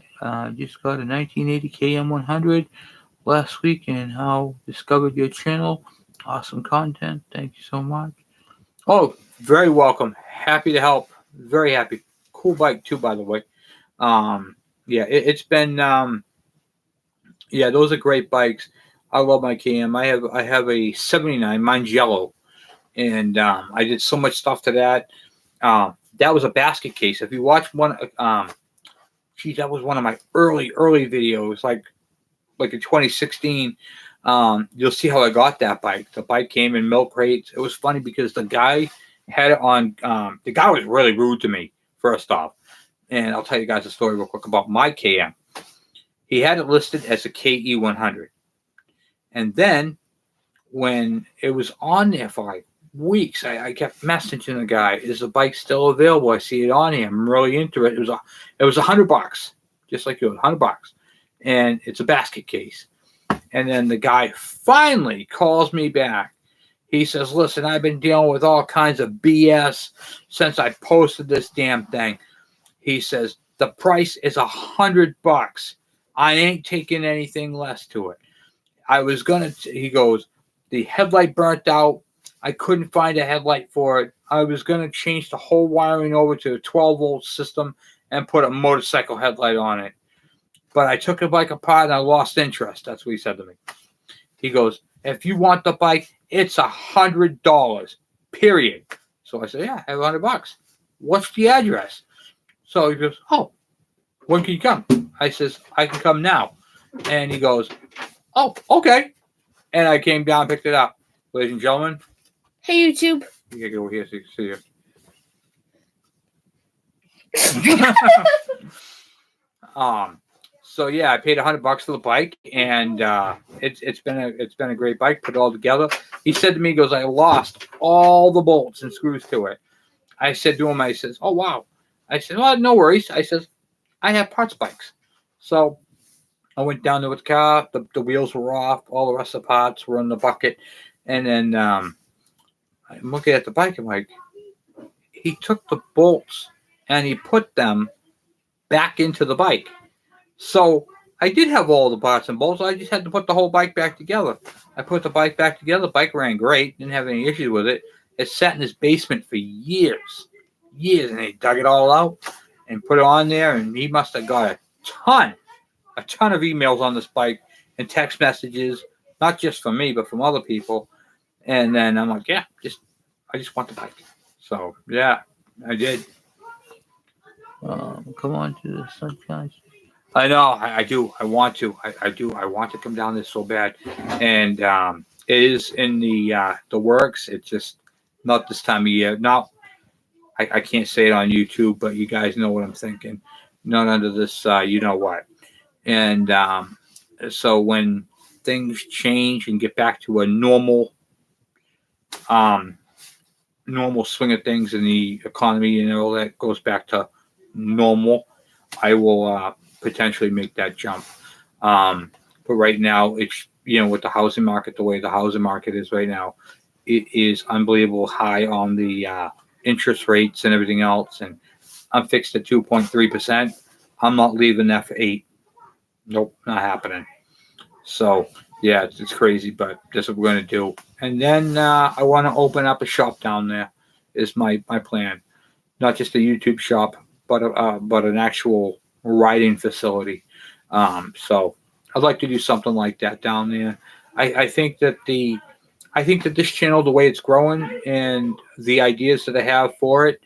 just got a 1980 KM100 last week, and how discovered your channel. Awesome content. Thank you so much. Oh, very welcome. Happy to help. Very happy. Cool bike too, by the way. Yeah, it's been yeah, those are great bikes. I love my KM. I have a 79. Mine's yellow, and I did so much stuff to that. That was a basket case. If you watch one, geez, that was one of my early videos, like in 2016. You'll see how I got that bike. The bike came in milk crates. It was funny because the guy had it on. The guy was really rude to me, first off. And I'll tell you guys a story real quick about my KM. He had it listed as a KE100. And then when it was on there for like weeks, I kept messaging the guy, is the bike still available? I see it on here. I'm really into it. It was $100, just like yours, $100. And it's a basket case. And then the guy finally calls me back. He says, listen, I've been dealing with all kinds of BS since I posted this damn thing. He says, the price is $100. I ain't taking anything less to it. I was going to, he goes, the headlight burnt out. I couldn't find a headlight for it. I was going to change the whole wiring over to a 12-volt system and put a motorcycle headlight on it. But I took the bike apart and I lost interest. That's what he said to me. He goes, if you want the bike, it's $100, period. So I said, yeah, I have $100. What's the address? So he goes, oh, when can you come? I says, I can come now. And he goes, oh, okay. And I came down and picked it up. Ladies and gentlemen. Hey, YouTube. You gotta get over here so you can see it. So yeah, I paid $100 for the bike, and it's been a great bike. Put it all together. He said to me, he goes, I lost all the bolts and screws to it. I said to him, I says, oh wow. I said, well, no worries. I says, I have parts bikes. So I went down there with the car. The wheels were off. All the rest of the parts were in the bucket. And then I'm looking at the bike. I'm like, he took the bolts and he put them back into the bike. So I did have all the parts and bolts. I just had to put the whole bike back together. I put the bike back together. The bike ran great. Didn't have any issues with it. It sat in his basement for years. And they dug it all out and put it on there. And he must have got a ton of emails on this bike and text messages, not just from me, but from other people. And then I'm like, yeah, I just want the bike. So yeah, I did. Come on to the sunshine. I know, I do. I want to. I do. I want to come down there so bad. And it is in the works. It's just not this time of year. Not, I can't say it on YouTube, but you guys know what I'm thinking. Not under this, you know what. And so when things change and get back to a normal swing of things in the economy and all that goes back to normal, I will potentially make that jump. But right now, it's, you know, with the housing market, the way the housing market is right now, it is unbelievable high on the interest rates and everything else. And I'm fixed at 2.3%. I'm not leaving that for 8. Nope, not happening. So yeah, it's crazy, but that's what we're going to do. And then I want to open up a shop down there is my plan. Not just a YouTube shop, but an actual riding facility. So I'd like to do something like that down there. I think that this channel, the way it's growing and the ideas that I have for it,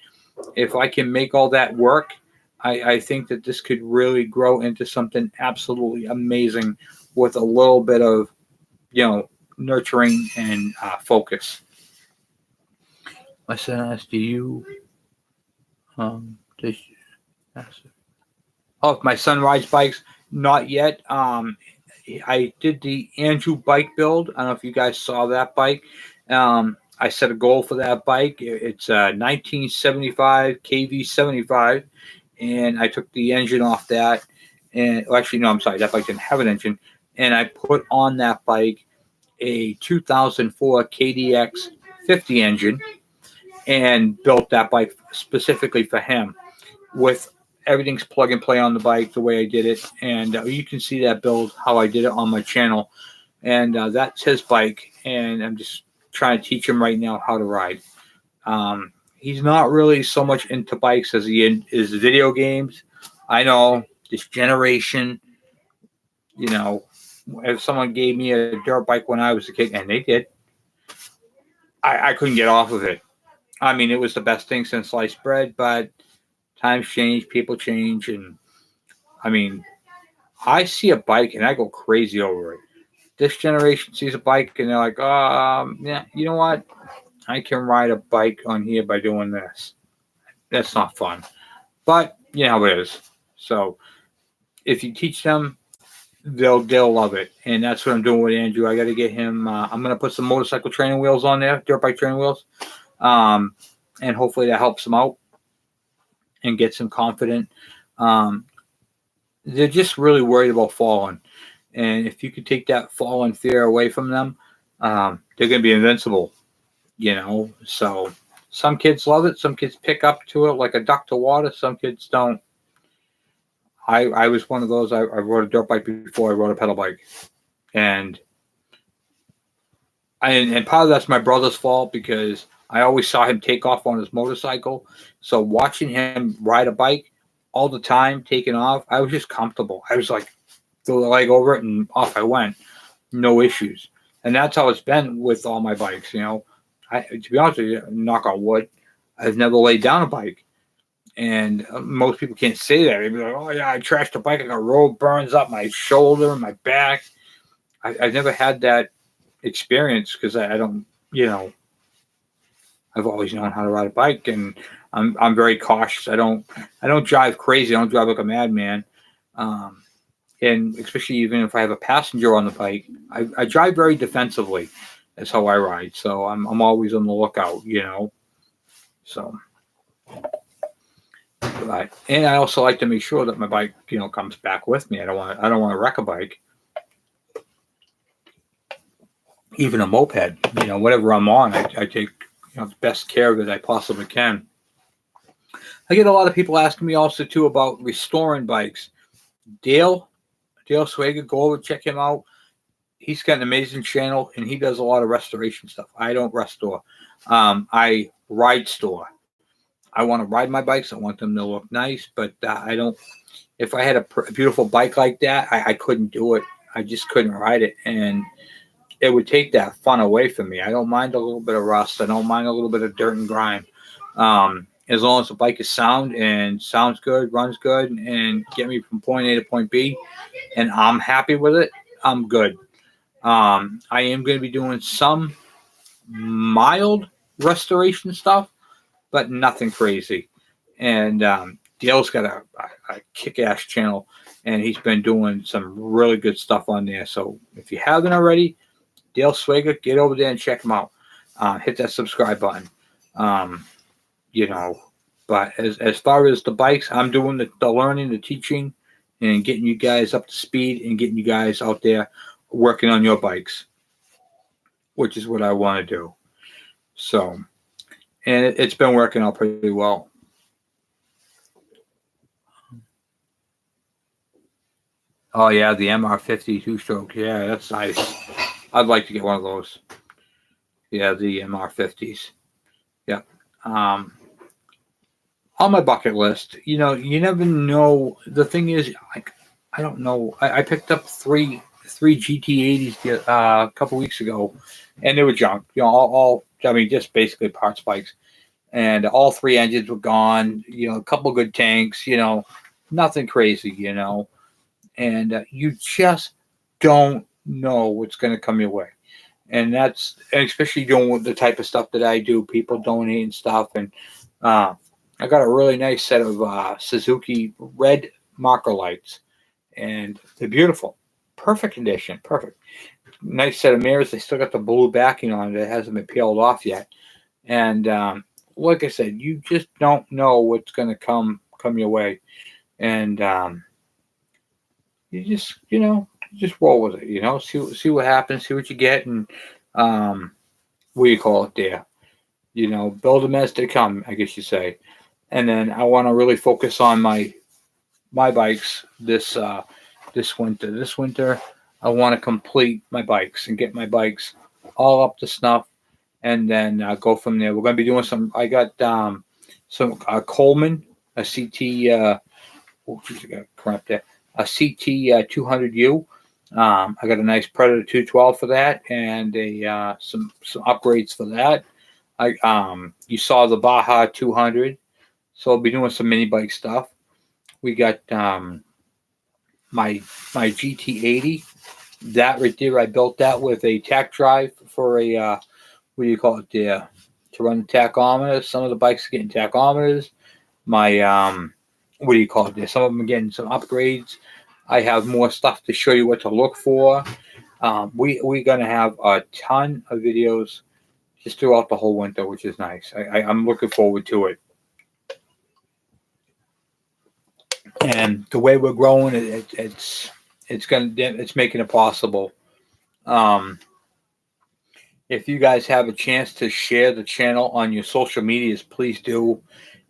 if I can make all that work, I think that this could really grow into something absolutely amazing with a little bit of, nurturing and focus. My son asked, "Do you, does, oh, if my son rides bikes? Not yet. I did the Andrew bike build. I don't know if you guys saw that bike. I set a goal for that bike. It's a 1975 KV75, and I took the engine off that. And well, actually, no, I'm sorry, that bike didn't have an engine. And I put on that bike a 2004 KDX 50 engine and built that bike specifically for him with everything's plug and play on the bike the way I did it. And you can see that build, how I did it on my channel. And that's his bike. And I'm just trying to teach him right now how to ride. He's not really so much into bikes as he is video games. I know this generation, if someone gave me a dirt bike when I was a kid, and they did, I couldn't get off of it. I mean, it was the best thing since sliced bread, but times change, people change, and I mean, I see a bike and I go crazy over it. This generation sees a bike and they're like, yeah, you know what? I can ride a bike on here by doing this. That's not fun. But you know how it is. So if you teach them, they'll love it. And that's what I'm doing with Andrew. I got to get him. I'm going to put some motorcycle training wheels on there, dirt bike training wheels. And hopefully that helps him out and gets him confident. They're just really worried about falling. And if you could take that falling fear away from them, they're going to be invincible, So some kids love it. Some kids pick up to it like a duck to water. Some kids don't. I was one of those. I rode a dirt bike before I rode a pedal bike. And part of that's my brother's fault because I always saw him take off on his motorcycle. So watching him ride a bike all the time, taking off, I was just comfortable. I was like, throw the leg over it and off I went. No issues. And that's how it's been with all my bikes. To be honest with you, knock on wood, I've never laid down a bike. And most people can't say that. They'd be like, oh, yeah, I trashed the bike. I got road burns up my shoulder and my back. I've never had that experience because I don't, I've always known how to ride a bike, and I'm very cautious. I don't drive crazy. I don't drive like a madman. And especially even if I have a passenger on the bike, I drive very defensively. That's how I ride. So I'm always on the lookout, So, and I also like to make sure that my bike, comes back with me. I don't want to wreck a bike, even a moped. Whatever I'm on, I take the best care of it I possibly can. I get a lot of people asking me also too about restoring bikes. Dale Swager, go over, check him out. He's got an amazing channel and he does a lot of restoration stuff. I don't restore. I ride store. I want to ride my bikes. I want them to look nice, but I don't. If I had a beautiful bike like that, I couldn't do it. I just couldn't ride it, and it would take that fun away from me. I don't mind a little bit of rust. I don't mind a little bit of dirt and grime. As long as the bike is sound and sounds good, runs good, and get me from point A to point B, and I'm happy with it, I'm good. I am going to be doing some mild restoration stuff, but nothing crazy. And Dale's got a kick-ass channel, and he's been doing some really good stuff on there. So if you haven't already, Dale Swager, get over there and check him out. Hit that subscribe button. But as far as the bikes, I'm doing the learning, the teaching, and getting you guys up to speed and getting you guys out there working on your bikes, which is what I want to do. So, and it's been working out pretty well. Oh, yeah, the MR50 two-stroke. Yeah, that's nice. I'd like to get one of those. Yeah, the MR50s. Yeah. On my bucket list, you never know. The thing is, I don't know. I picked up three GT80s a couple weeks ago, and they were junk. All just basically parts bikes. and all 3 engines were gone. A couple good tanks. Nothing crazy. And you just don't know what's going to come your way. And especially doing the type of stuff that I do, people donating stuff. And I got a really nice set of Suzuki red marker lights, and they're beautiful. Perfect condition. Perfect. Nice set of mirrors. They still got the blue backing on it. It hasn't been peeled off yet. And like I said, you just don't know what's going to come your way. And you just roll with it, see what happens, see what you get, and what do you call it there? Build them as they come, I guess you say. And then I want to really focus on my bikes this winter. This winter, I want to complete my bikes and get my bikes all up to snuff, and then go from there. We're going to be doing some. I got some Coleman, a CT. Crap there. A CT 200U. I got a nice Predator 212 for that, and some upgrades for that. You saw the Baja 200, so I'll be doing some mini bike stuff. We got my GT80. That right there, I built that with a tack drive for a what do you call it there, to run the tachometers. Some of the bikes are getting tachometers. My what do you call it there? Some of them are getting some upgrades. I have more stuff to show you what to look for. We're going to have a ton of videos just throughout the whole winter, which is nice. I'm looking forward to it. And the way we're growing, it's making it possible. If you guys have a chance to share the channel on your social medias, please do.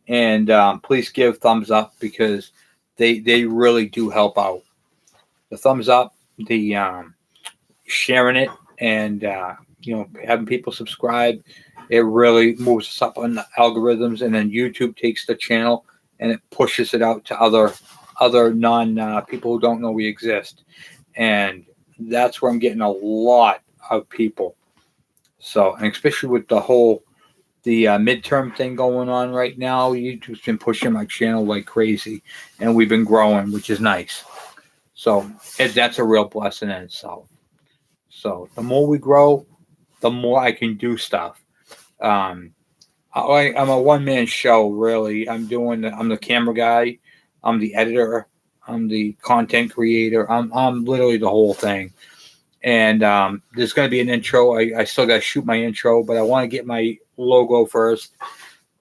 And please give thumbs up, because they really do help out. The thumbs up, the sharing it, and having people subscribe, it really moves us up on the algorithms. And then YouTube takes the channel and it pushes it out to other non people who don't know we exist. And that's where I'm getting a lot of people. So, and especially with the midterm thing going on right now, YouTube's been pushing my channel like crazy, and we've been growing, which is nice. So that's a real blessing in itself. So the more we grow, the more I can do stuff. I'm a one-man show, really. I'm the camera guy. I'm the editor. I'm the content creator. I'm literally the whole thing. And there's going to be an intro. I still got to shoot my intro, but I want to get my logo first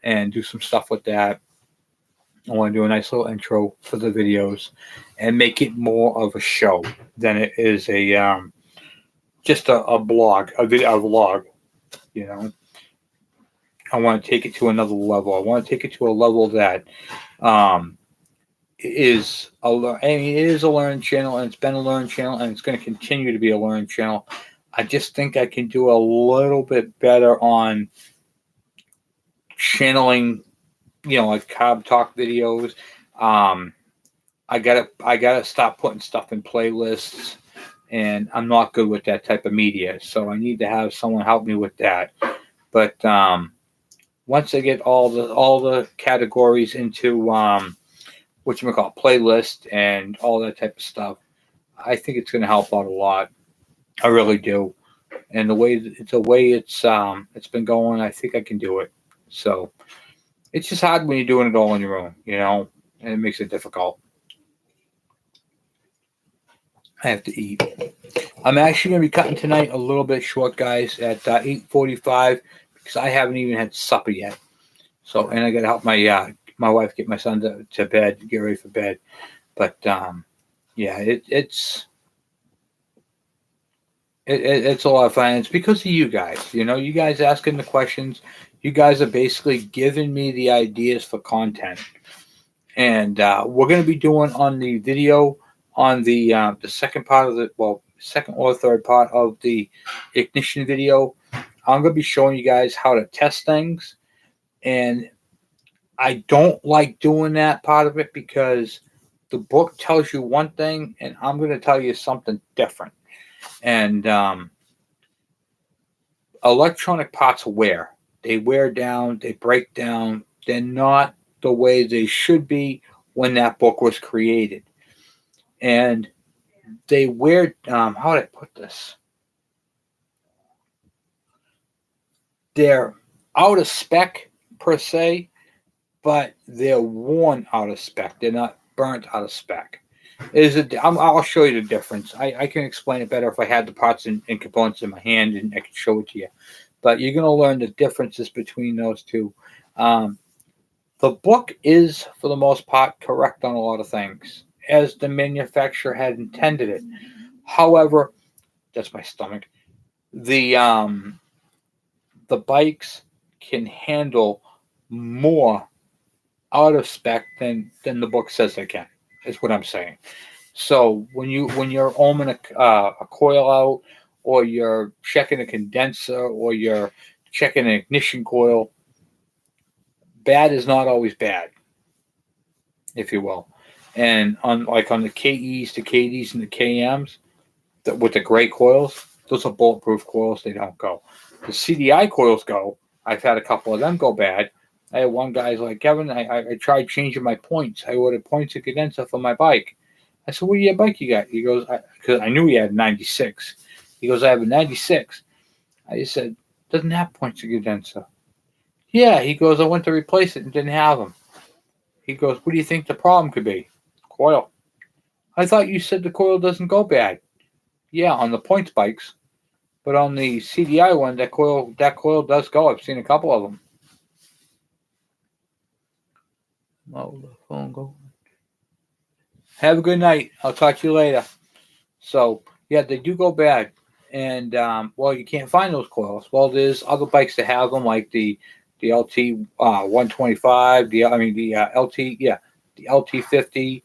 and do some stuff with that. I want to do a nice little intro for the videos and make it more of a show than it is just a blog, a vlog. I want to take it to another level. I want to take it to a level that it is a learning channel, and it's been a learning channel, and it's going to continue to be a learning channel. I just think I can do a little bit better on channeling, like Cobb Talk videos. I gotta stop putting stuff in playlists, and I'm not good with that type of media. So I need to have someone help me with that. But once I get all the categories into playlist and all that type of stuff, I think it's going to help out a lot. I really do. And the way it's been going, I think I can do it. So it's just hard when you're doing it all on your own, and it makes it difficult. I have to eat. I'm actually going to be cutting tonight a little bit short, guys, at 8:45, because I haven't even had supper yet. So, and I got to help my wife get my son to bed, get ready for bed. But it's a lot of fun. It's because of you guys. You guys asking the questions. You guys are basically giving me the ideas for content. And we're going to be doing on the video on the second part of second or third part of the ignition video. I'm going to be showing you guys how to test things. And I don't like doing that part of it, because the book tells you one thing and I'm going to tell you something different. And electronic parts wear. They wear down, they break down. They're not the way they should be when that book was created. And they wear, how would I put this? They're out of spec per se, but they're worn out of spec. They're not burnt out of spec. I'll show you the difference. I can explain it better if I had the parts and components in my hand and I can show it to you. But you're going to learn the differences between those two. The book is, for the most part, correct on a lot of things, as the manufacturer had intended it. However, that's my stomach. The bikes can handle more out of spec than the book says they can. Is what I'm saying. So when you're ohming a coil out, or you're checking a condenser, or you're checking an ignition coil, bad is not always bad, if you will. And on the KEs, the KDs, and the KMs, with the gray coils, those are bulletproof coils. They don't go. The CDI coils go. I've had a couple of them go bad. I had one guy's like, Kevin, I tried changing my points. I ordered points and condenser for my bike. I said, what do you bike you got? He goes, because I knew he had 96. He goes, I have a 96. I said, doesn't have points and condenser. Yeah, he goes, I went to replace it and didn't have them. He goes, what do you think the problem could be? Coil. I thought you said the coil doesn't go bad. Yeah, on the points bikes. But on the CDI one, that coil does go. I've seen a couple of them. Oh, the phone go. Have a good night. I'll talk to you later. So, yeah, they do go bad. And, you can't find those coils. Well, there's other bikes that have them, like the LT 125, the LT 50,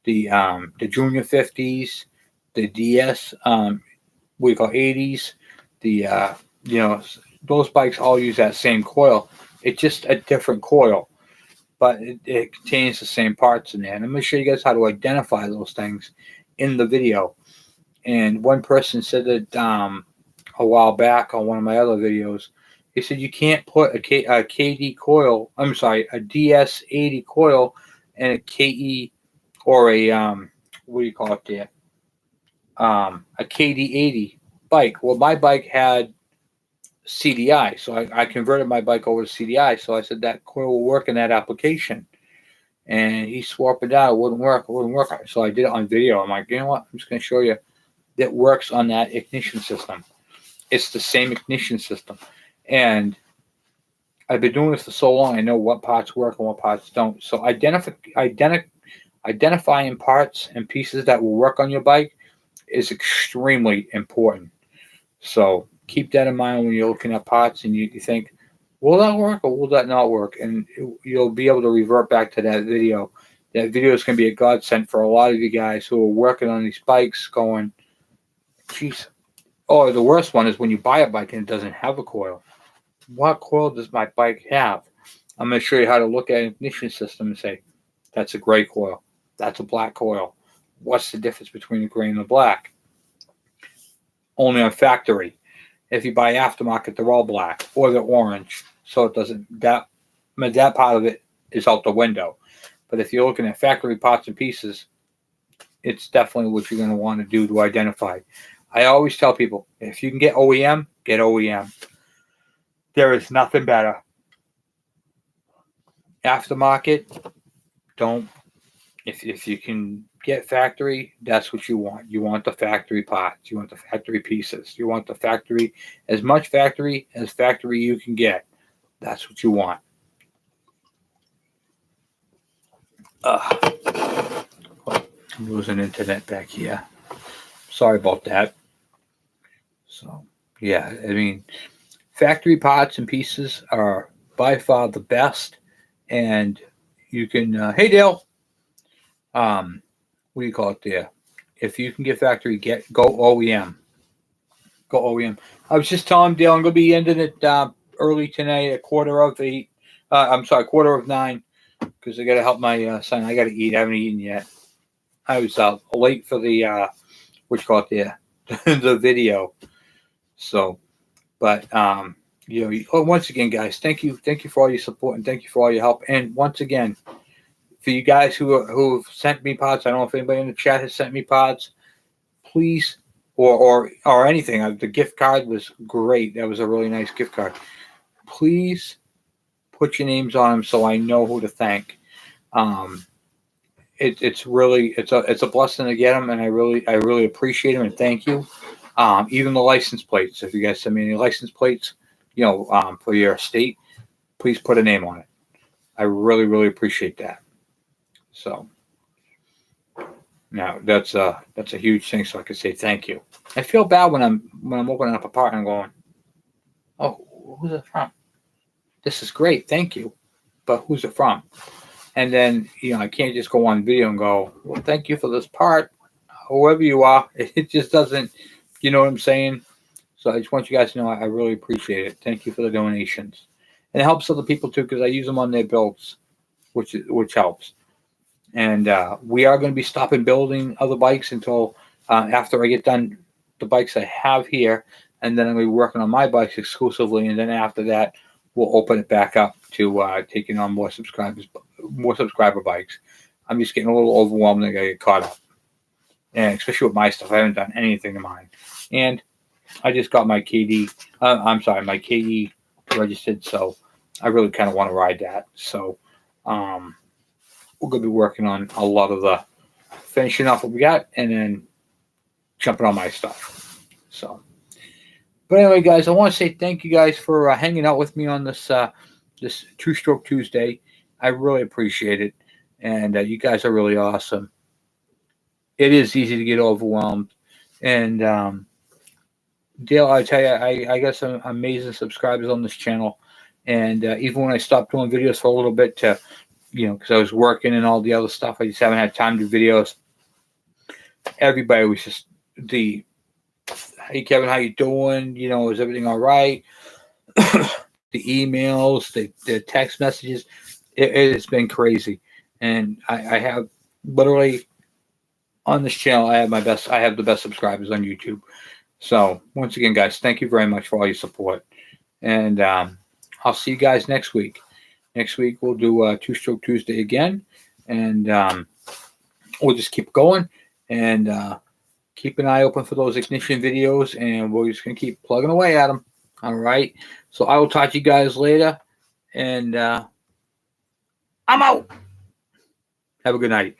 the Junior 50s, the DS, we call 80s, those bikes all use that same coil. It's just a different coil, but it contains the same parts in there. And I'm going to show you guys how to identify those things in the video. And one person said that a while back on one of my other videos. He said you can't put a KD coil, a DS80 coil, and a KE or a what do you call it there? A KD80 bike. Well, my bike had CDI, so I converted my bike over to CDI. So I said that coil will work in that application, and he swore up and down it wouldn't work. So I did it on video. I'm like, you know what? I'm just going to show you that works on that ignition system. It's the same ignition system. And I've been doing this for so long, I know what parts work and what parts don't. So identifying parts and pieces that will work on your bike is extremely important. So keep that in mind when you're looking at parts and you think, will that work or will that not work? And you'll be able to revert back to that video. That video is going to be a godsend for a lot of you guys who are working on these bikes going, geez. Or the worst one is when you buy a bike and it doesn't have a coil. What coil does my bike have? I'm going to show you how to look at an ignition system and say, that's a gray coil. That's a black coil. What's the difference between the gray and the black? Only on factory. If you buy aftermarket, they're all black or they're orange. So it doesn't, that part of it is out the window. But if you're looking at factory parts and pieces, it's definitely what you're going to want to do to identify. I always tell people, if you can get OEM, get OEM. There is nothing better. Aftermarket, don't. If you can get factory, that's what you want. You want the factory parts. You want the factory pieces. You want the factory, as much factory as factory you can get. That's what you want. I'm losing internet back here. Sorry about that. So, yeah, I mean, factory parts and pieces are by far the best. And you can, hey, Dale, what do you call it there? If you can get factory, go OEM. Go OEM. I was just telling Dale I'm going to be ending it early tonight at 8:15. 9:15, because I got to help my son. I got to eat. I haven't eaten yet. I was late for the, what you call it there, the video. So, but Once again, guys, thank you for all your support and thank you for all your help. And once again, for you guys who've sent me pods, I don't know if anybody in the chat has sent me pods. Please, or anything. The gift card was great. That was a really nice gift card. Please put your names on them so I know who to thank. It's a blessing to get them, and I really appreciate them and thank you. Even the license plates. If you guys send me any license plates, for your state, please put a name on it. I really appreciate that. So now that's a huge thing. So I can say thank you. I feel bad when I'm opening up a part and I'm going, oh, who's it from? This is great, thank you, but who's it from? And then I can't just go on video and go, well, thank you for this part, whoever you are. It just doesn't, you know what I'm saying? So I just want you guys to know I really appreciate it. Thank you for the donations, and it helps other people too because I use them on their builds, which helps. And we are going to be stopping building other bikes until after I get done the bikes I have here, and then I'm going to be working on my bikes exclusively. And then after that, we'll open it back up to taking on more subscriber bikes. I'm just getting a little overwhelmed and I got to get caught up, and especially with my stuff, I haven't done anything to mine. And I just got my KD. My KD registered, so I really kind of want to ride that. So we're going to be working on a lot of the finishing off what we got, and then jumping on my stuff. So, but anyway, guys, I want to say thank you guys for hanging out with me on this Two Stroke Tuesday. I really appreciate it, and you guys are really awesome. It is easy to get overwhelmed, and Dale, I tell you, I got some amazing subscribers on this channel, and even when I stopped doing videos for a little bit to because I was working and all the other stuff, I just haven't had time to do videos. Everybody was just hey Kevin, how you doing? Is everything all right? The emails, the text messages, it has been crazy. And I have literally on this channel, I have the best subscribers on YouTube. So once again, guys, thank you very much for all your support. And I'll see you guys next week. Next week, we'll do Two Stroke Tuesday again, and we'll just keep going and keep an eye open for those ignition videos, and we're just going to keep plugging away at them. All right? So I will talk to you guys later, and I'm out. Have a good night.